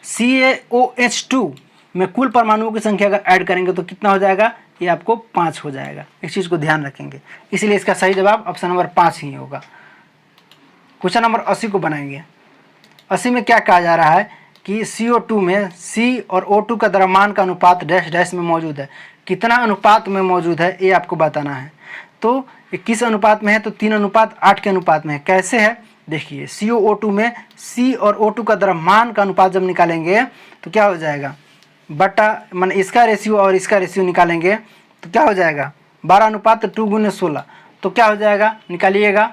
CaOH2 में कुल परमाणुओं की संख्या अगर ऐड करेंगे तो कितना हो जाएगा, ये आपको 5 हो जाएगा। इस चीज़ को ध्यान रखेंगे, इसलिए इसका सही जवाब ऑप्शन नंबर 5 ही होगा। क्वेश्चन नंबर 80 को बनाएंगे। 80 में क्या कहा जा रहा है कि CO2 में C और O2 का द्रव्यमान का अनुपात डैश डैश में मौजूद है। कितना अनुपात में मौजूद है ये आपको बताना है। तो ये किस अनुपात में है, तो 3:8 के अनुपात में है। कैसे है देखिए, COO2 में C और O2 का द्रव्यमान का अनुपात जब निकालेंगे तो क्या हो जाएगा, बटा मान इसका रेशियो और इसका रेशियो निकालेंगे तो क्या हो जाएगा 12:2 × 16। तो क्या हो जाएगा निकालिएगा,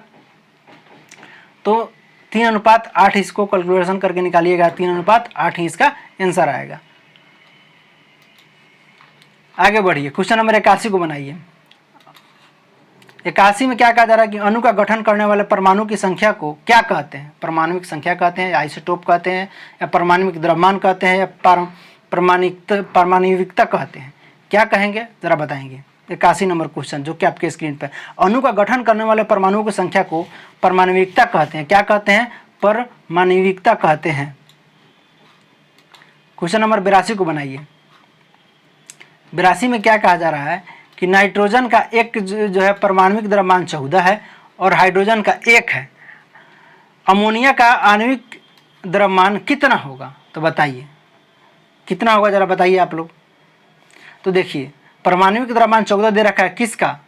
तो 3:8 इसको कैलकुलेशन करके निकालिएगा, 3:8 ही इसका आंसर आएगा। आगे बढ़िए, क्वेश्चन नंबर 81 को बनाइए। 81 में क्या कहा जा रहा है कि अणु का गठन करने वाले परमाणु की संख्या को क्या कहते हैं, परमाणुविक संख्या कहते हैं, या आइसोटोप कहते हैं, या परमाणुविक द्रव्यमान कहते हैं, या परमाणुविकता कहते हैं, क्या कहेंगे जरा बताएंगे। 81 नंबर क्वेश्चन जो कि आपके स्क्रीन पर, अणु का गठन करने वाले परमाणुओं की संख्या को परमाणुविकता कहते हैं। क्या कहते हैं, परमाणुविकता कहते हैं। क्वेश्चन नंबर 82 को बनाइए। 82 में क्या कहा जा रहा है कि नाइट्रोजन का एक जो है परमाणुविक द्रव्यमान 14 है और हाइड्रोजन का 1 है। अमोनिया का आणविक द्रव्यमान कितना होगा, तो बताइए कितना होगा, जरा बताइए आप लोग। तो देखिए परमाणुविक द्रव्यमान 14 दे रखा है, किसका,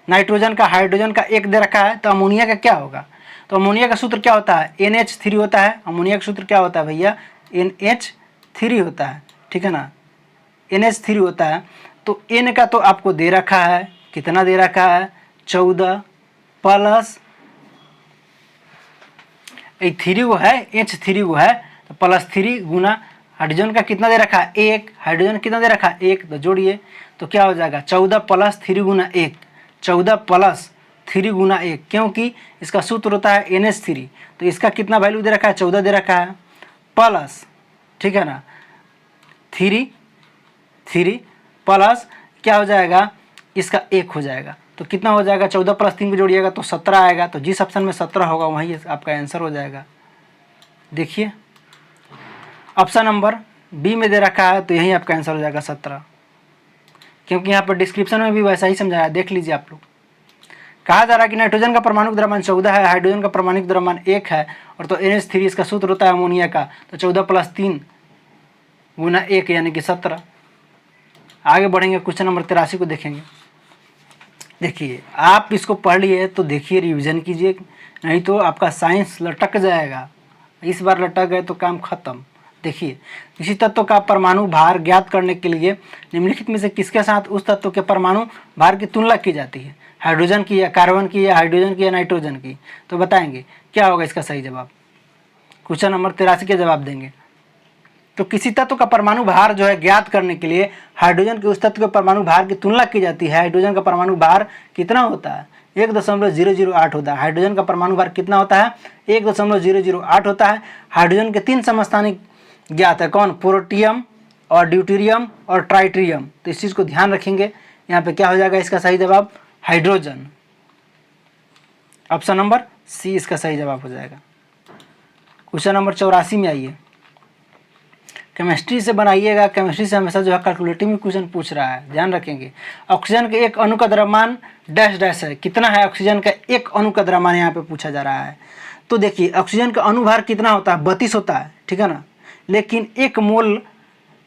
नाइट्रोजन का, हाइड्रोजन का 1 दे रखा है, तो अमोनिया का क्या होगा। तो अमोनिया का सूत्र क्या होता है, NH3 होता है। अमोनिया का सूत्र क्या होता है भैया, NH3 होता है, ठीक है ना, NH3 होता है। तो N का तो आपको दे रखा है, कितना दे रखा है 14 प्लस 3 वो है, H3 वो है, तो प्लस 3 गुना हाइड्रोजन का कितना दे रखा है 1, हाइड्रोजन कितना दे रखा है 1, तो जोड़िए तो क्या हो जाएगा 14 प्लस 3 गुना 1, 14 प्लस 3 गुना 1, क्योंकि इसका सूत्र होता है NH3। तो इसका कितना वैल्यू दे रखा है 14 दे रखा है, प्लस ठीक है ना 3 प्लस क्या हो जाएगा इसका 1 हो जाएगा। तो कितना हो जाएगा 14 प्लस 3 को जोड़िएगा तो 17 आएगा। तो जिस ऑप्शन में 17 होगा वही आपका आंसर हो जाएगा। देखिए ऑप्शन नंबर बी में दे रखा है तो यही आपका आंसर हो जाएगा 17, क्योंकि यहाँ पर डिस्क्रिप्शन में भी वैसा ही समझाया, देख लीजिए आप लोग। कहा जा रहा है कि नाइट्रोजन का परमाणु द्रव्यमान 14 है, हाइड्रोजन का परमाणु द्रव्यमान 1 है, और तो NH3 इसका सूत्र होता है अमोनिया का, तो 14 प्लस 3 गुना 1 यानी कि 17। आगे बढ़ेंगे, क्वेश्चन नंबर 83 को देखेंगे। देखिए आप इसको पढ़ लिए तो देखिए रिवीजन कीजिए, नहीं तो आपका साइंस लटक जाएगा। इस बार लटक गए तो काम खत्म। देखिए किसी तत्व का परमाणु भार ज्ञात करने के लिए निम्नलिखित में से किसके साथ उस तत्व के परमाणु भार की तुलना की जाती है, हाइड्रोजन की या कार्बन की या हाइड्रोजन की या नाइट्रोजन की। तो बताएंगे क्या होगा इसका सही जवाब। क्वेश्चन नंबर 83 के जवाब देंगे। तो किसी तत्व का परमाणु भार जो है ज्ञात करने के लिए हाइड्रोजन के उस तत्व के परमाणु भार की तुलना की जाती है। हाइड्रोजन का परमाणु भार कितना होता है 1.008 होता है। हाइड्रोजन का परमाणु भार कितना होता है 1.008 होता है। हाइड्रोजन के 3 समस्थानिक ज्ञात है, कौन, प्रोटियम और ड्यूटेरियम और ट्राइटेरियम। तो इस चीज़ को ध्यान रखेंगे। यहाँ पे क्या हो जाएगा इसका सही जवाब हाइड्रोजन। ऑप्शन नंबर सी इसका सही जवाब हो जाएगा। क्वेश्चन नंबर 84 में आइए। केमिस्ट्री से बनाइएगा, केमिस्ट्री से हमेशा जो है कैलकुलेटिव में क्वेश्चन पूछ रहा है, ध्यान रखेंगे। ऑक्सीजन के एक अणु का द्रव्यमान डैश डैश है, कितना है ऑक्सीजन का एक अणु का द्रव्यमान यहाँ पे पूछा जा रहा है। तो देखिए ऑक्सीजन का अणुभार कितना होता है 32 होता है, ठीक है ना, लेकिन एक मोल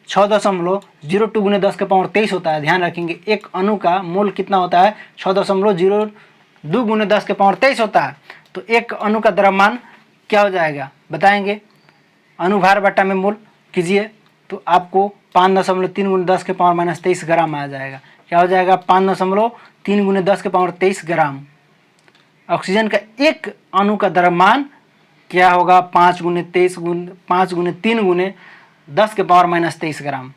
6.02 × 10⁻23 होता है। ध्यान रखेंगे एक अणु का मोल कितना होता है 6.02 × 10⁻23 होता है। तो एक अणु का द्रव्यमान क्या हो जाएगा बताएंगे? अनुभार बटा में मोल कीजिए तो आपको 5.3 गुने 10 के पावर माइनस 23 ग्राम आ जाएगा। क्या हो जाएगा? 5.3 गुने 10 के पावर 23 ग्राम। ऑक्सीजन का एक अणु का द्रव्यमान क्या होगा? 5 गुने 3 गुने 10 के पावर माइनस 23 ग्राम।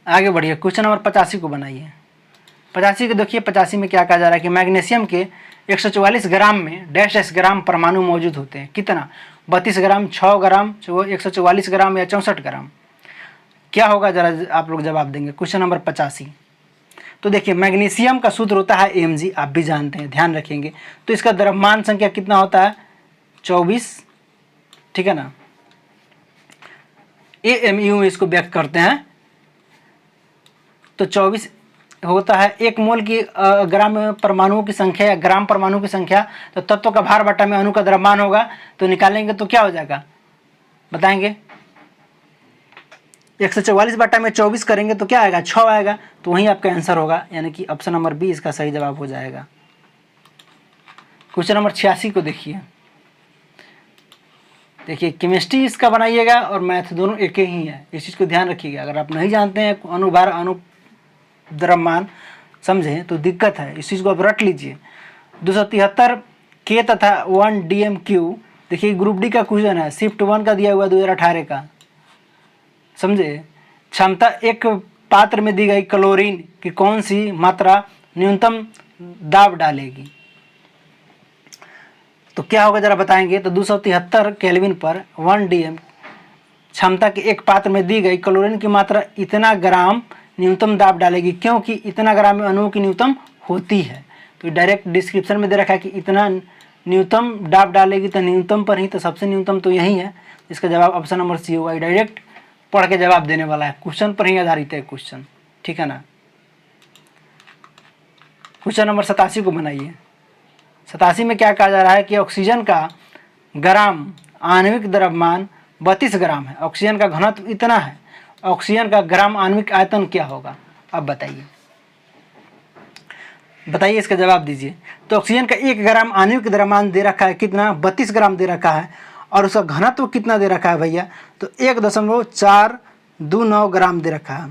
आगे बढ़िए, क्वेश्चन नंबर 85 को बनाइए। 85 को देखिए, 85 में क्या कहा जा रहा है कि मैग्नीशियम के 144 ग्राम में डैश ग्राम परमाणु मौजूद होते हैं। कितना? 32 ग्राम, 6 ग्राम, 144 ग्राम या 64 ग्राम। क्या होगा जरा आप लोग जवाब देंगे। Question number 85। तो देखिए, मैग्नीशियम का सूत्र होता है Mg, आप भी जानते हैं, ध्यान रखेंगे। तो इसका द्रव्यमान संख्या कितना होता है? 24, ठीक है ना। AMU में इसको व्यक्त करते हैं तो 24 होता है। एक मोल की ग्राम परमाणुओं की संख्या या ग्राम परमाणु की संख्या, तो तत्व का भार बटा में अणु का द्रव्यमान होगा। तो निकालेंगे तो क्या हो जाएगा बताएंगे? 144 बटा में 24 करेंगे तो क्या आएगा? 6 आएगा। तो वहीं आपका आंसर होगा, यानी कि ऑप्शन नंबर बी इसका सही जवाब हो जाएगा। क्वेश्चन नंबर 86 को देखिए। देखिए, केमिस्ट्री इसका बनाइएगा और मैथ दोनों एक ही है, इस चीज़ को ध्यान रखिएगा। अगर आप नहीं जानते हैं अनुभार अणु द्रव्यमान समझें तो दिक्कत है, इस चीज़ को आप रट लीजिए। 273 के तथा 1 DMQ। देखिए, ग्रुप डी का क्वेश्चन है, शिफ्ट 1 का दिया हुआ 2018 का, समझे। क्षमता एक पात्र में दी गई क्लोरीन की कौन सी मात्रा न्यूनतम दाब डालेगी? तो क्या होगा जरा बताएंगे। तो 273 केल्विन पर 1 DM क्षमता के एक पात्र में दी गई क्लोरीन की मात्रा इतना ग्राम न्यूनतम दाब डालेगी, क्योंकि इतना ग्राम में अणुओं की न्यूनतम होती है। तो डायरेक्ट डिस्क्रिप्शन में दे रखा है कि इतना न्यूनतम दाब डालेगी, तो न्यूनतम पर ही, तो सबसे न्यूनतम तो यही है। इसका जवाब ऑप्शन नंबर सी होगा। डायरेक्ट पढ़ के जवाब देने वाला है, क्वेश्चन पर ही आधारित है क्वेश्चन, ठीक है ना। क्वेश्चन नंबर 87 को बनाइए। 87 में क्या कहा जा रहा है कि ऑक्सीजन का ग्राम आणविक द्रव्यमान 32 ग्राम है, ऑक्सीजन का घनत्व इतना है, ऑक्सीजन का ग्राम आणविक आयतन क्या होगा? अब बताइए, बताइए इसका जवाब दीजिए। तो ऑक्सीजन का 1 ग्राम आणविक द्रव्यमान दे रखा है, कितना? 32 ग्राम दे रखा है, और उसका घनत्व कितना दे रखा है भैया? तो 1.429 ग्राम दे रखा है।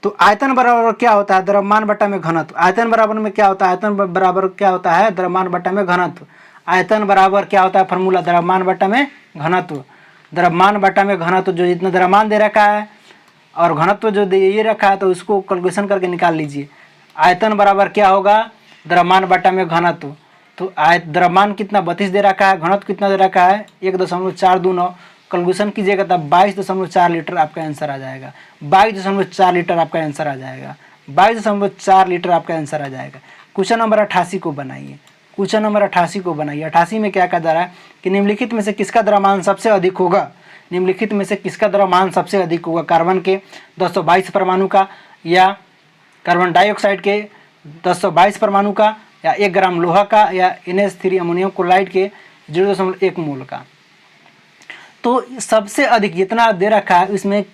तो आयतन बराबर क्या होता है? द्रव्यमान बटा में घनत्व। आयतन बराबर में क्या होता है? आयतन बराबर क्या होता है? द्रव्यमान बटा में घनत्व। आयतन बराबर क्या होता है? फॉर्मूला द्रव्यमान बटा में घनत्व। द्रव्यमान बटा में घनत्व, जो जितना द्रव्यमान दे रखा है और घनत्व जो ये रखा है, तो उसको कैलकुलेशन करके निकाल लीजिए। आयतन बराबर क्या होगा? द्रव्यमान बटा में घनत्व। तो द्रव्यमान कितना? 32 दे रखा है, घनत्व कितना दे रखा है? 1.429। कैलकुलेशन कीजिएगा तब 22.4 लीटर आपका आंसर आ जाएगा। 22.4 लीटर आपका आंसर आ जाएगा। 22.4 लीटर आपका आंसर आ जाएगा। क्वेश्चन नंबर 88 को बनाइए। क्वेश्चन नंबर 88 को बनाइए। 88 में क्या कहा जा रहा है कि निम्नलिखित में से किसका द्रव्यमान सबसे अधिक होगा? निम्नलिखित में से किसका द्रव्यमान सबसे अधिक होगा? कार्बन के 1022 परमाणु का, या कार्बन डाइऑक्साइड के 1022 परमाणु का, या 1 ग्राम लोहा का, या NH3 अमोनियम क्लोराइड के 0.1 मोल का? तो सबसे अधिक जितना दे रखा है इसमें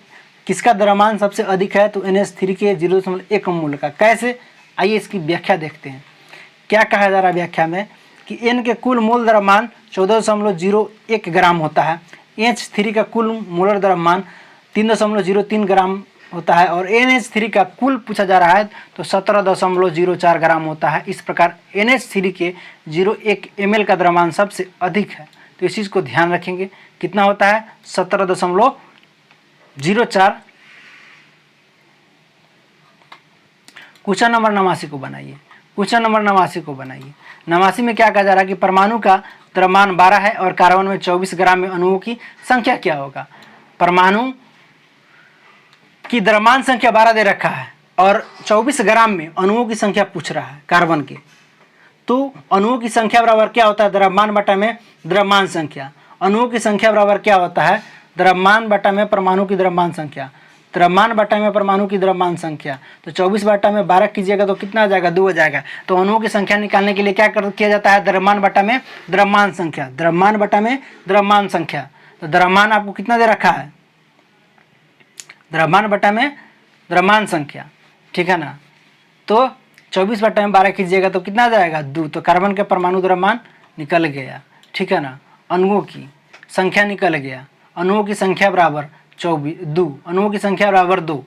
किसका द्रव्यमान सबसे अधिक है? तो NH3 के 0.1 मोल का। कैसे? आइए इसकी व्याख्या देखते हैं। क्या कहा जा रहा है व्याख्या में कि N के कुल मोल द्रव्यमान 14.01 ग्राम होता है, NH3 का कुल मोलर द्रव्यमान 3.03 ग्राम होता है, और NH3 का कुल पूछा जा रहा है तो 17.04 ग्राम होता है। इस प्रकार NH3 के 0.1 ml का द्रव्यमान सबसे अधिक है। तो इस चीज़ को ध्यान रखेंगे। कितना होता है? 17.04। क्वेश्चन नंबर 89 को बनाइए। क्वेश्चन नंबर 89 को बनाइए। 89 में क्या कहा जा रहा है कि परमाणु का द्रव्यमान 12 है और कार्बन में 24 ग्राम में अणुओं की संख्या क्या होगा? परमाणु की द्रव्यमान संख्या 12 दे रखा है और 24 ग्राम में अणुओं की संख्या पूछ रहा है कार्बन के। तो अणुओं की संख्या बराबर क्या होता है? द्रव्यमान बटा में द्रव्यमान संख्या। अणुओं की संख्या बराबर क्या होता है? द्रव्यमान बटा में परमाणु की द्रव्यमान संख्या। द्रव्यमान बटा में परमाणु की द्रव्यमान संख्या। तो 24 बटा में 12 कीजिएगा तो कितना आ जाएगा? 2 हो जाएगा। तो अणुओं की संख्या निकालने के लिए क्या किया जाता है? द्रव्यमान बटा में द्रव्यमान संख्या। द्रव्यमान बटा में द्रव्यमान संख्या। तो द्रव्यमान आपको कितना दे रखा है? द्रव्यमान बटा में द्रव्यमान संख्या, ठीक है ना। तो 24/12 कीजिएगा तो कितना आ जाएगा 2। तो कार्बन के परमाणु द्रव्यमान निकल गया, ठीक है ना। अणुओं की संख्या निकल गया, अणुओं की संख्या बराबर 2, अणुओं की संख्या बराबर 2।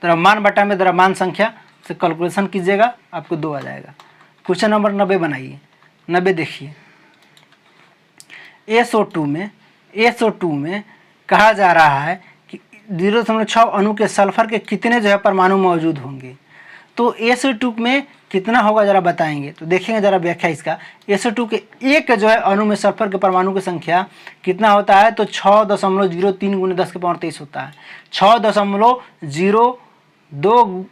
द्रव्यमान बटा में द्रव्यमान संख्या से कैलकुलेशन कीजिएगा, आपको 2 आ जाएगा। क्वेश्चन नंबर 90 बनाइए। 90 देखिए, SO2 में कहा जा रहा है कि 0.6 अणु के सल्फर के कितने जो है परमाणु मौजूद होंगे। तो SO2 में कितना होगा जरा बताएंगे। तो देखेंगे जरा व्याख्या इसका। SO2 के एक जो है अणु में सल्फर के परमाणु की संख्या कितना होता है, तो 6.03 × 10⁻23 होता है। 6.023 ×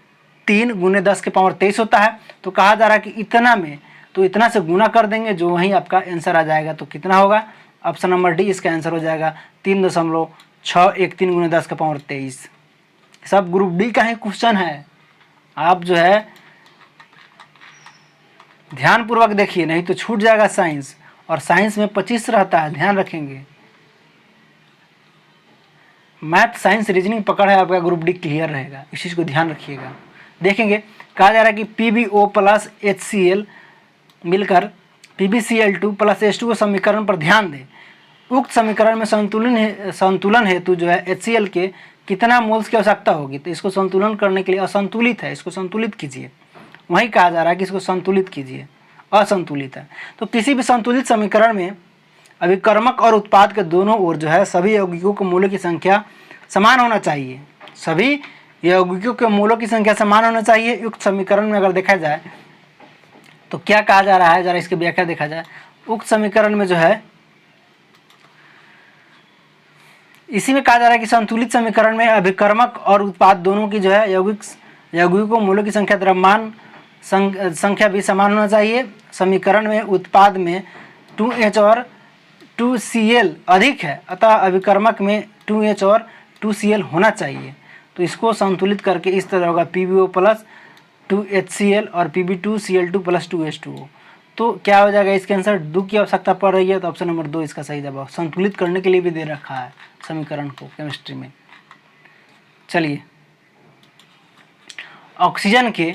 10⁻23 होता है। तो कहा जा रहा है कि इतना में, तो इतना से गुना कर देंगे, जो वहीं आपका आंसर आ जाएगा। तो कितना होगा, ऑप्शन नंबर डी इसका आंसर हो जाएगा 3.613 × 10⁻23। सब ग्रुप डी का ही क्वेश्चन है, आप जो है ध्यानपूर्वक देखिए, नहीं तो छूट जाएगा साइंस। और साइंस में 25 रहता है, ध्यान रखेंगे। मैथ, साइंस, रीजनिंग पकड़ है आपका, ग्रुप डी क्लियर रहेगा, इस चीज़ को ध्यान रखिएगा। देखेंगे कहा जा रहा है कि PbO + HCl मिलकर PbCl2 + H2O समीकरण पर ध्यान दें। उक्त समीकरण में संतुलन हेतु जो है HCl के कितना मोल्स की आवश्यकता होगी। तो इसको संतुलन करने के लिए असंतुलित है, इसको संतुलित कीजिए। वही कहा जा रहा है कि इसको संतुलित कीजिए, असंतुलित है। तो किसी भी संतुलित समीकरण में अभिकर्मक और उत्पाद के दोनों ओर जो है सभी यौगिकों के मूलों की संख्या समान होना चाहिए। सभी यौगिकों के मूलों की संख्या समान होना चाहिए। उक्त समीकरण में अगर देखा जाए तो क्या कहा जा रहा है, जरा इसकी व्याख्या देखा जाए। उक्त समीकरण में जो है, इसी में कहा जा रहा है कि संतुलित समीकरण में अभिकर्मक और उत्पाद दोनों की जो है यौगिकों मूलों की संख्या द्रव्यमान संख्या भी समान होना चाहिए। समीकरण में उत्पाद में 2H और 2Cl अधिक है, अतः अभिकर्मक में 2H और 2Cl होना चाहिए। तो इसको संतुलित करके इस तरह होगा PbO + 2HCl और Pb2Cl2 + 2H2O। तो क्या हो जाएगा, इसके आंसर 2 की आवश्यकता पड़ रही है। तो ऑप्शन नंबर 2 इसका सही जवाब। संतुलित करने के लिए भी दे रखा है समीकरण को केमिस्ट्री में। चलिए ऑक्सीजन के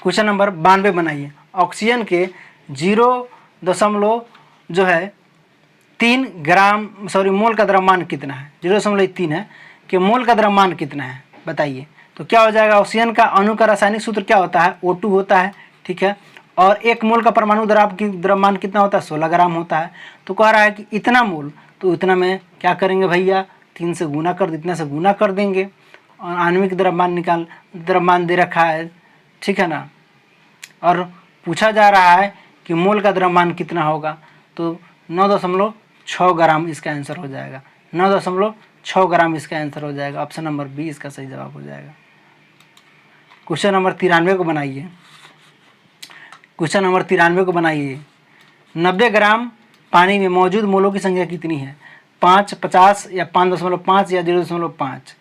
क्वेश्चन नंबर 92 बनाइए। ऑक्सीजन के 0.3 ग्राम मोल का द्रव्यमान कितना है, 0.3 है कि मोल का द्रव्यमान कितना है बताइए। तो क्या हो जाएगा, ऑक्सीजन का अणु का रासायनिक सूत्र क्या होता है, O2 होता है, ठीक है। और 1 मोल का परमाणु द्रव्यमान कितना होता है, 16 ग्राम होता है। तो कह रहा है कि इतना मोल, तो इतना में क्या करेंगे भैया, 3 से गुना कर, इतना से गुना कर देंगे। और आणविक द्रव्यमान दे रखा है, ठीक है ना। और पूछा जा रहा है कि मोल का द्रव्यमान कितना होगा, तो 9.6 ग्राम इसका आंसर हो जाएगा। 9.6 ग्राम इसका आंसर हो जाएगा। ऑप्शन नंबर बी इसका सही जवाब हो जाएगा। क्वेश्चन नंबर 93 को बनाइए। क्वेश्चन नंबर 93 को बनाइए। 90 ग्राम पानी में मौजूद मोलों की संख्या कितनी है, 5, 50 या 5.5 या 0.5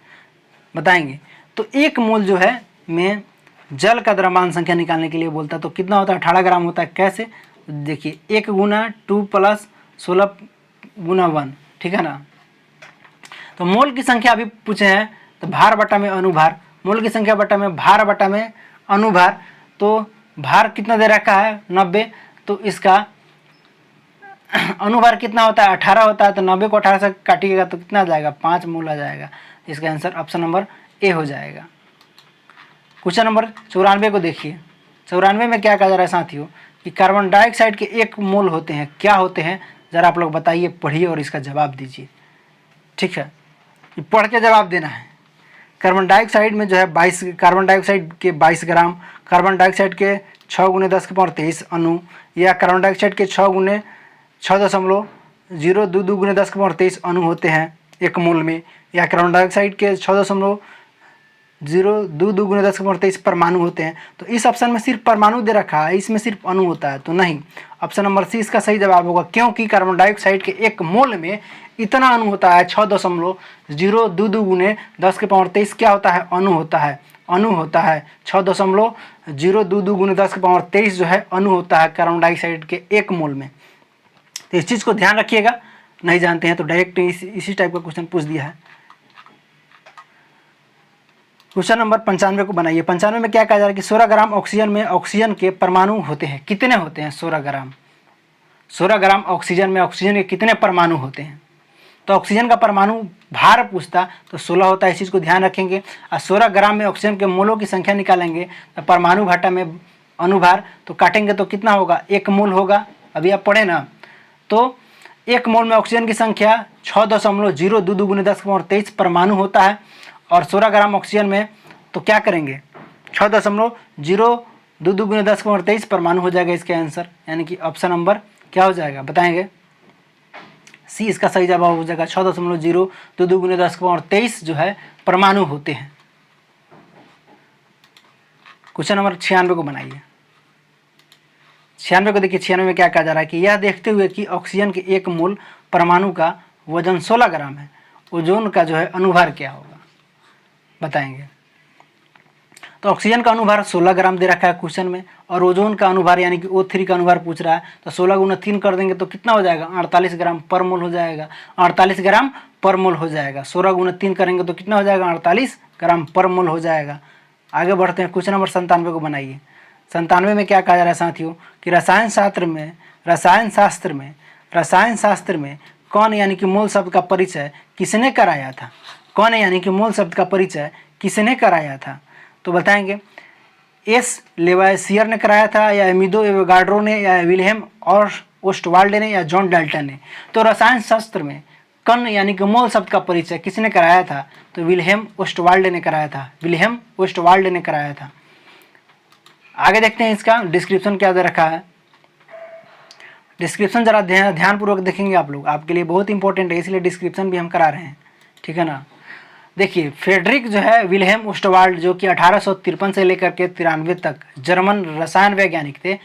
बताएंगे। तो 1 मोल जो है में जल का द्रव्यमान संख्या निकालने के लिए बोलता है, तो कितना होता है, 18 ग्राम होता है। कैसे, देखिए 1 × 2 + 16 × 1, ठीक है ना। तो मोल की संख्या अभी पूछे हैं, तो भार बटा में अनुभार, मोल की संख्या बटा में भार बटा में अनुभार। तो भार कितना दे रखा है, 90। तो इसका अनुभार कितना होता है, 18 होता है। तो 90 को 18 से काटिएगा तो कितना आ जाएगा, 5 मोल आ जाएगा। इसका आंसर ऑप्शन नंबर ए हो जाएगा। क्वेश्चन नंबर 94 को देखिए। 94 में क्या कहा जा रहा है साथियों, कि कार्बन डाइऑक्साइड के 1 मोल होते हैं, क्या होते हैं ज़रा आप लोग बताइए, पढ़िए और इसका जवाब दीजिए, ठीक है। पढ़ के जवाब देना है। कार्बन डाइऑक्साइड में जो है 22, कार्बन डाइऑक्साइड के 22 ग्राम, कार्बन डाइऑक्साइड के 6 × 10⁻23 अणु, या कार्बन डाइऑक्साइड के 6.022 × 10⁻23 अणु होते हैं 1 मोल में, या कार्बन डाइऑक्साइड के 6.022 × 10⁻23 परमाणु होते हैं। तो इस ऑप्शन में सिर्फ परमाणु दे रखा है, इसमें सिर्फ अणु होता है, तो नहीं। ऑप्शन नंबर सी इसका सही जवाब होगा, क्योंकि कार्बन डाइऑक्साइड के 1 मोल में इतना अणु होता है, 6.022 × 10⁻23 क्या होता है, अणु होता है। अणु होता है 6.022 × 10⁻23 जो है अणु होता है कार्बन डाइऑक्साइड के 1 मोल में। तो इस चीज़ को ध्यान रखिएगा, नहीं जानते हैं तो डायरेक्ट इसी टाइप का क्वेश्चन पूछ दिया है। क्वेश्चन नंबर 95 को बनाइए। 95 में क्या कहा जा रहा है कि 16 ग्राम ऑक्सीजन में ऑक्सीजन के परमाणु होते हैं। कितने होते हैं? 16 ग्राम। 16 ग्राम ऑक्सीजन में ऑक्सीजन के कितने परमाणु होते हैं? तो ऑक्सीजन का परमाणु भार पूछता तो 16 होता है, इस चीज़ को ध्यान रखेंगे। और 16 ग्राम में ऑक्सीजन के मोलों की संख्या निकालेंगे तो परमाणु घटा में अनुभार तो काटेंगे तो कितना होगा? 1 मोल होगा। अभी आप पढ़े ना, तो 1 मोल में ऑक्सीजन की संख्या 6.022 गुने 10⁻23 परमाणु होता है। और 16 ग्राम ऑक्सीजन में तो क्या करेंगे? 6.022 गुने 10⁻23 परमाणु हो जाएगा इसका आंसर, यानी कि ऑप्शन नंबर क्या हो जाएगा बताएंगे? सी इसका सही जवाब हो जाएगा। 6.022 गुने 10⁻23 जो है परमाणु होते हैं। क्वेश्चन नंबर 96 को बनाइए। 96 को देखिए। 96 में क्या कहा जा रहा है कि यह देखते हुए कि ऑक्सीजन के 1 मोल परमाणु का वजन 16 ग्राम है, ओजोन का जो है अनुभार क्या होगा बताएंगे? तो ऑक्सीजन का अनुभार 16 ग्राम दे रखा है क्वेश्चन में, और ओजोन का अनुभार यानी कि O3 का अनुभार पूछ रहा है। तो 16 गुना 3 कर देंगे तो कितना हो जाएगा? 48 ग्राम पर मोल हो जाएगा। 48 ग्राम पर मोल हो जाएगा। 16 गुना 3 करेंगे तो कितना हो जाएगा? 48 ग्राम पर मोल हो जाएगा। आगे बढ़ते हैं। क्वेश्चन नंबर 97 को बनाइए। 97 में क्या कहा जा रहा है साथियों कि रसायन शास्त्र में कौन यानी कि मोल शब्द का परिचय किसने कराया था? कौन यानी कि मोल शब्द का परिचय किसने कराया था? तो बताएंगे एस लेवासियर ने कराया था, या एमिदो एवोगाड्रो ने, या विल्हेम और ओस्टवाल्ड ने, या जॉन डाल्टन ने। तो रसायन शास्त्र में कण यानी कि मोल शब्द का परिचय किसने कराया था? तो विल्हेम ओस्टवाल्ड ने कराया था। विल्हेम ओस्टवाल्ड ने कराया था। आगे देखते हैं इसका डिस्क्रिप्शन क्या दे रखा है। डिस्क्रिप्शन जरा ध्यानपूर्वक देखेंगे आप लोग, आपके लिए बहुत इंपॉर्टेंट है, इसलिए डिस्क्रिप्शन भी हम करा रहे हैं, ठीक है ना। देखिए फ्रेडरिक जो है विल्हेम ओस्टवाल्ड, जो कि 1853 से लेकर के 93 तक जर्मन रसायन वैज्ञानिक थे।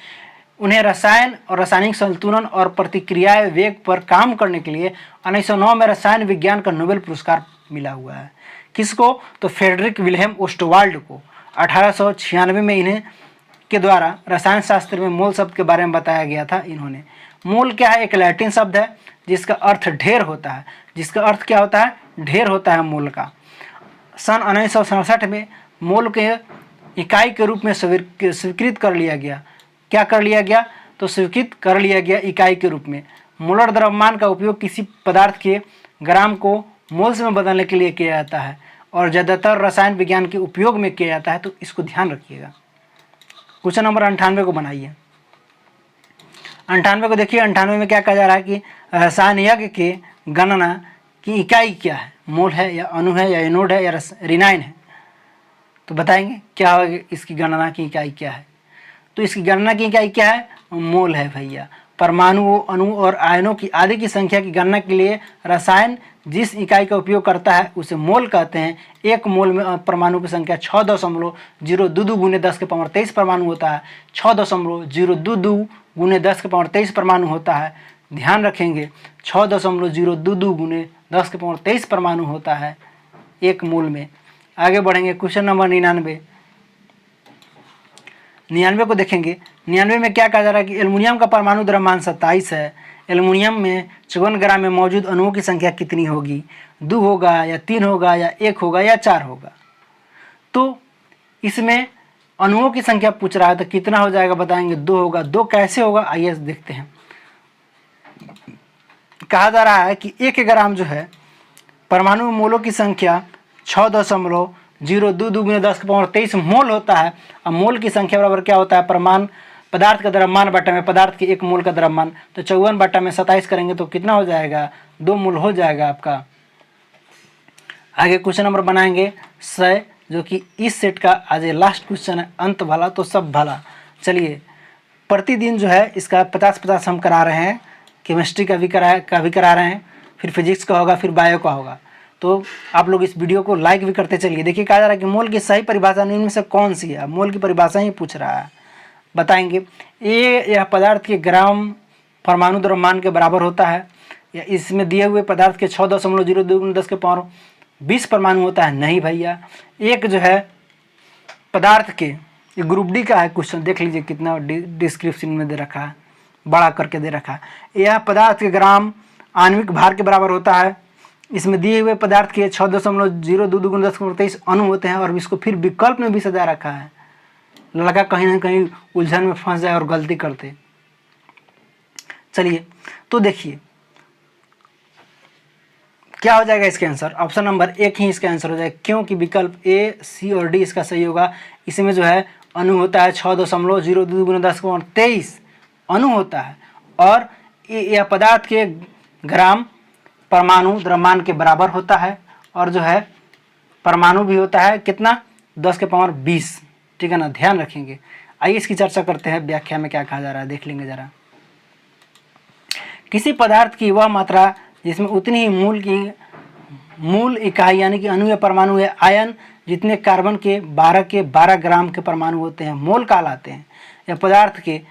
उन्हें रसायन और रासायनिक संतुलन और प्रतिक्रिया वेग पर काम करने के लिए 1909 में रसायन विज्ञान का नोबेल पुरस्कार मिला हुआ है। किसको? तो फ्रेडरिक विल्हेम ओस्टवाल्ड को। 1896 में इन्हें के द्वारा रसायन शास्त्र में मोल शब्द के बारे में बताया गया था। इन्होंने मोल क्या है? एक लैटिन शब्द है जिसका अर्थ ढेर होता है। जिसका अर्थ क्या होता है? ढेर होता है मोल का। सन 1967 में मोल के इकाई के रूप में स्वीकृत कर लिया गया। क्या कर लिया गया? तो स्वीकृत कर लिया गया इकाई के रूप में। मोलर द्रव्यमान का उपयोग किसी पदार्थ के ग्राम को मोल्स में बदलने के लिए किया जाता है और ज़्यादातर रसायन विज्ञान के उपयोग में किया जाता है, तो इसको ध्यान रखिएगा। क्वेश्चन नंबर 98 को बनाइए। 98 को देखिए। 98 में क्या कहा जा रहा है कि रसायन यज्ञ के गणना की इकाई क्या है? मोल है, या अणु है, या एनोड है, या रिनाइन है? तो बताएंगे क्या होगा इसकी गणना की इकाई क्या है? तो इसकी गणना की इकाई क्या है? मोल है भैया। परमाणुओं, अणु और आयनों की आदि की संख्या की गणना के लिए रसायन जिस इकाई का उपयोग करता है उसे मोल कहते हैं। 1 मोल में परमाणु की संख्या 6.022 गुने 10⁻23 परमाणु होता है। 6.022 गुने 10⁻23 परमाणु होता है। ध्यान रखेंगे 6.022 गुने 10⁻23 परमाणु होता है 1 मोल में। आगे बढ़ेंगे। Question number 99। 99 को देखेंगे। 99 में क्या कहा जा रहा है कि एल्युमिनियम का परमाणु द्रव्यमान 27 है। एल्युमिनियम में 54 ग्राम में मौजूद अणुओं की संख्या कितनी होगी? 2 होगा, या 3 होगा, या 1 होगा, या 4 होगा? तो इसमें अणुओं की संख्या पूछ रहा है तो कितना हो जाएगा बताएंगे? 2 होगा। 2 कैसे होगा आइए देखते हैं। कहा जा रहा है कि 1 ग्राम जो है परमाणु मोलों की संख्या 6.022 गुने 10⁻23 मोल होता है। अब मोल की संख्या बराबर क्या होता है? परमाणु पदार्थ का द्रव्यमान बटा में पदार्थ के 1 मोल का द्रव्यमान। तो 54 बटा में 27 करेंगे तो कितना हो जाएगा? 2 मोल हो जाएगा आपका। आगे क्वेश्चन नंबर बनाएंगे 100, जो कि इस सेट का आज लास्ट क्वेश्चन है। अंत भला तो सब भला। चलिए प्रतिदिन जो है इसका 50-50 हम करा रहे हैं। केमिस्ट्री का भी करा रहे हैं, फिर फिजिक्स का होगा, फिर बायो का होगा। तो आप लोग इस वीडियो को लाइक भी करते चलिए। देखिए कहा जा रहा है कि मोल की सही परिभाषा निम्न में से कौन सी है? मोल की परिभाषा ही पूछ रहा है, बताएंगे। यह पदार्थ के ग्राम परमाणु द्रव्यमान के बराबर होता है, या इसमें दिए हुए पदार्थ के 6.022 10⁻20 परमाणु होता है? नहीं भैया। एक जो है पदार्थ के, ये ग्रुप डी का है क्वेश्चन, देख लीजिए कितना डिस्क्रिप्शन में दे रखा है, बड़ा करके दे रखा है। यह पदार्थ के ग्राम आणविक भार के बराबर होता है। इसमें दिए हुए पदार्थ के 6.02 × 10⁻23 अणु होते हैं और इसको फिर विकल्प में भी सजा रखा है, लड़का कहीं ना कहीं उलझन में फंस जाए और गलती करते। चलिए तो देखिए क्या हो जाएगा इसके आंसर। ऑप्शन नंबर 1 ही इसका आंसर हो जाएगा, क्योंकि विकल्प ए, सी और डी इसका सही होगा। इसमें जो है अणु होता है 6.02 × 10⁻23 अणु होता है और यह पदार्थ के ग्राम परमाणु द्रव्यमान के बराबर होता है और जो है परमाणु भी होता है कितना 10⁻20। ठीक है ना, ध्यान रखेंगे। आइए इसकी चर्चा करते हैं, व्याख्या में क्या कहा जा रहा है देख लेंगे जरा। किसी पदार्थ की वह मात्रा जिसमें उतनी ही मूल इकाई यानी कि अणु या परमाणु या आयन जितने कार्बन के 12 ग्राम के परमाणु होते हैं मोल कहलाते हैं। यह पदार्थ के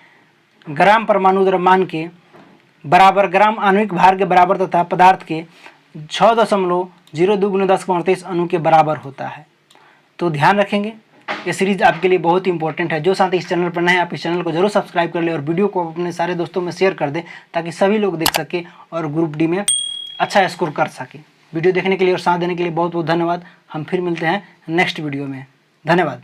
ग्राम परमाणु द्रव्यमान के बराबर ग्राम आणविक भार के बराबर तथा पदार्थ के 6.02 × 10⁻23 अणु के बराबर होता है। तो ध्यान रखेंगे, ये सीरीज आपके लिए बहुत ही इंपॉर्टेंट है। जो साथ इस चैनल पर नए हैं आप इस चैनल को जरूर सब्सक्राइब कर ले और वीडियो को अपने सारे दोस्तों में शेयर कर दें ताकि सभी लोग देख सके और ग्रुप डी में अच्छा स्कोर कर सके। वीडियो देखने के लिए और साथ देने के लिए बहुत बहुत धन्यवाद। हम फिर मिलते हैं नेक्स्ट वीडियो में। धन्यवाद।